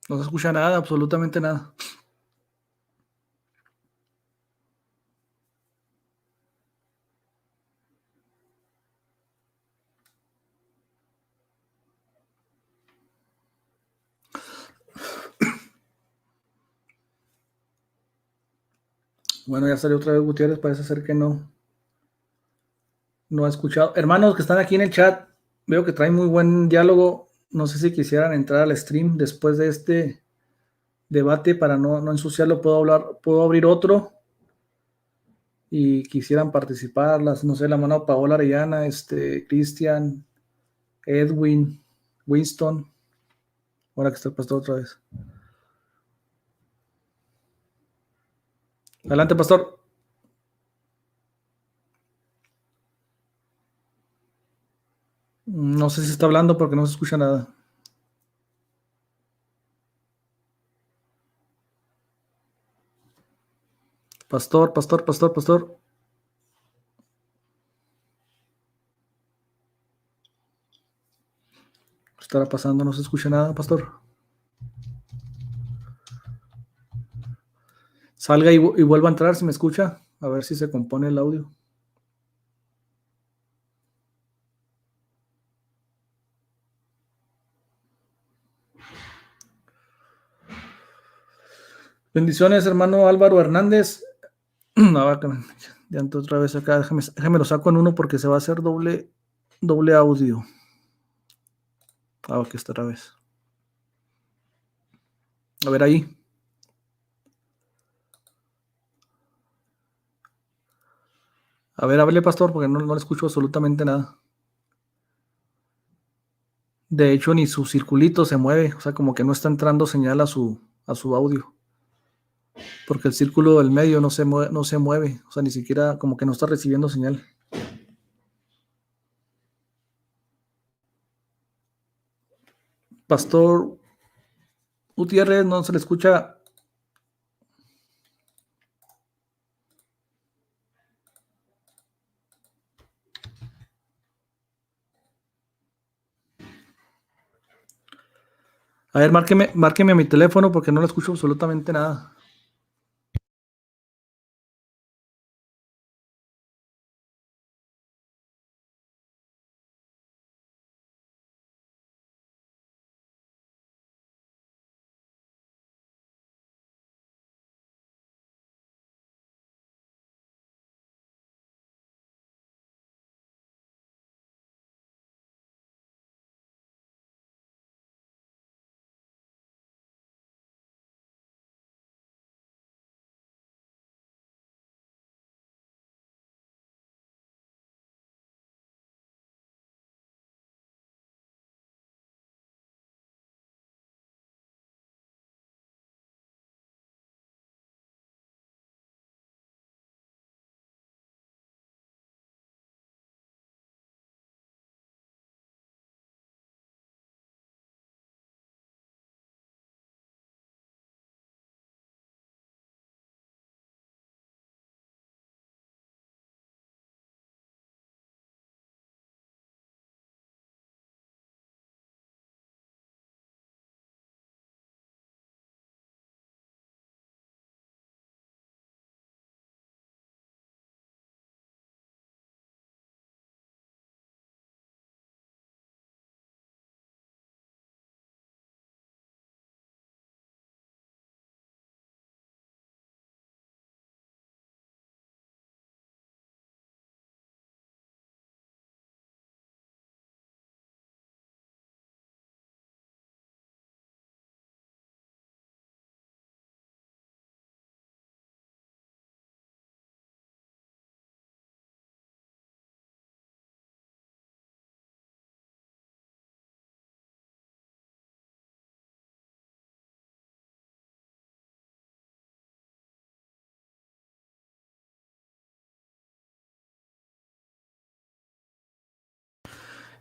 No se escucha nada, absolutamente nada. Bueno, ya salió otra vez Gutiérrez, parece ser que no ha escuchado. Hermanos que están aquí en el chat, veo que traen muy buen diálogo. No sé si quisieran entrar al stream después de este debate para no ensuciarlo. Puedo abrir otro y quisieran participar, no sé, la mano Paola Arellana, Cristian, Edwin, Winston. Ahora que está el pastor otra vez. Adelante, pastor. No sé si está hablando porque no se escucha nada. Pastor, pastor, pastor, pastor. estará pasando? No se escucha nada, pastor. Salga y vuelva a entrar si me escucha. A ver si se compone el audio. Bendiciones, hermano Álvaro Hernández. No, ya entro otra vez acá. Déjame lo saco en uno porque se va a hacer doble audio. Aquí está otra vez. A ver ahí. A ver, hable, pastor, porque no le escucho absolutamente nada. De hecho, ni su circulito se mueve. O sea, como que no está entrando señal a su audio. Porque el círculo del medio no se mueve. O sea, ni siquiera como que no está recibiendo señal. Pastor Gutiérrez, no se le escucha. A ver, márqueme a mi teléfono porque no le escucho absolutamente nada.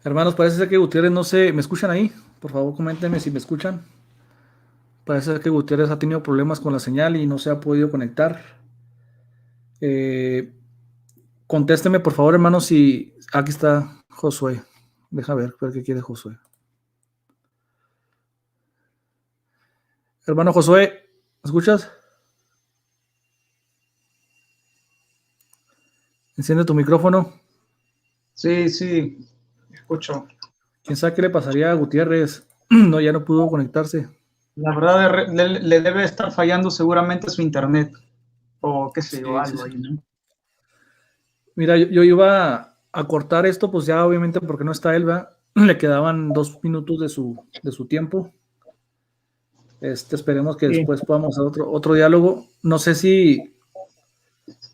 Hermanos, parece ser que Gutiérrez no se... ¿Me escuchan ahí? Por favor, coméntenme si me escuchan. Parece ser que Gutiérrez ha tenido problemas con la señal y no se ha podido conectar. Contésteme, por favor, hermanos, si... Aquí está Josué. Deja ver qué quiere Josué. Hermano Josué, ¿me escuchas? Enciende tu micrófono. Sí, escucho. ¿Quién sabe qué le pasaría a Gutiérrez? No, ya no pudo conectarse. La verdad le debe estar fallando seguramente su internet o qué sé yo, algo ahí, ¿no? Mira, yo iba a cortar esto, pues ya obviamente porque no está Elba, le quedaban 2 minutos de su tiempo. Esperemos que después podamos hacer otro diálogo. No sé si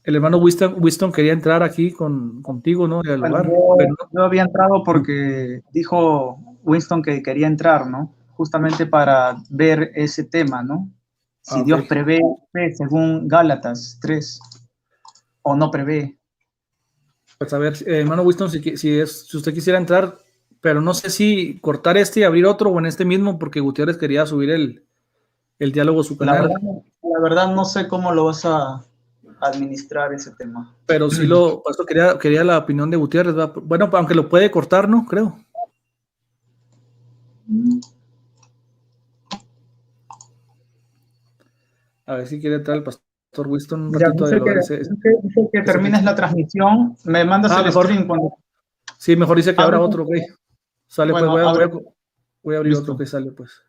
el hermano Winston quería entrar aquí contigo, ¿no? Yo había entrado porque dijo Winston que quería entrar, ¿no? Justamente para ver ese tema, ¿no? Si Dios prevé según Gálatas 3 o no prevé. Pues a ver, hermano Winston, si usted quisiera entrar, pero no sé si cortar y abrir otro o en este mismo, porque Gutiérrez quería subir el diálogo a su canal. La verdad no sé cómo lo vas a administrar ese tema. Pero sí por eso quería la opinión de Gutiérrez, ¿verdad? Bueno, aunque lo puede cortar, ¿no? Creo. A ver si quiere entrar el pastor Winston un Ya, ratito dice de lo que, dice dice que termines la transmisión, me mandas el mejor. stream cuando... Sí, mejor dice que Ah, abra bueno. otro, ok. Sale, Bueno, pues abre. voy a abrir Listo. otro que sale, pues.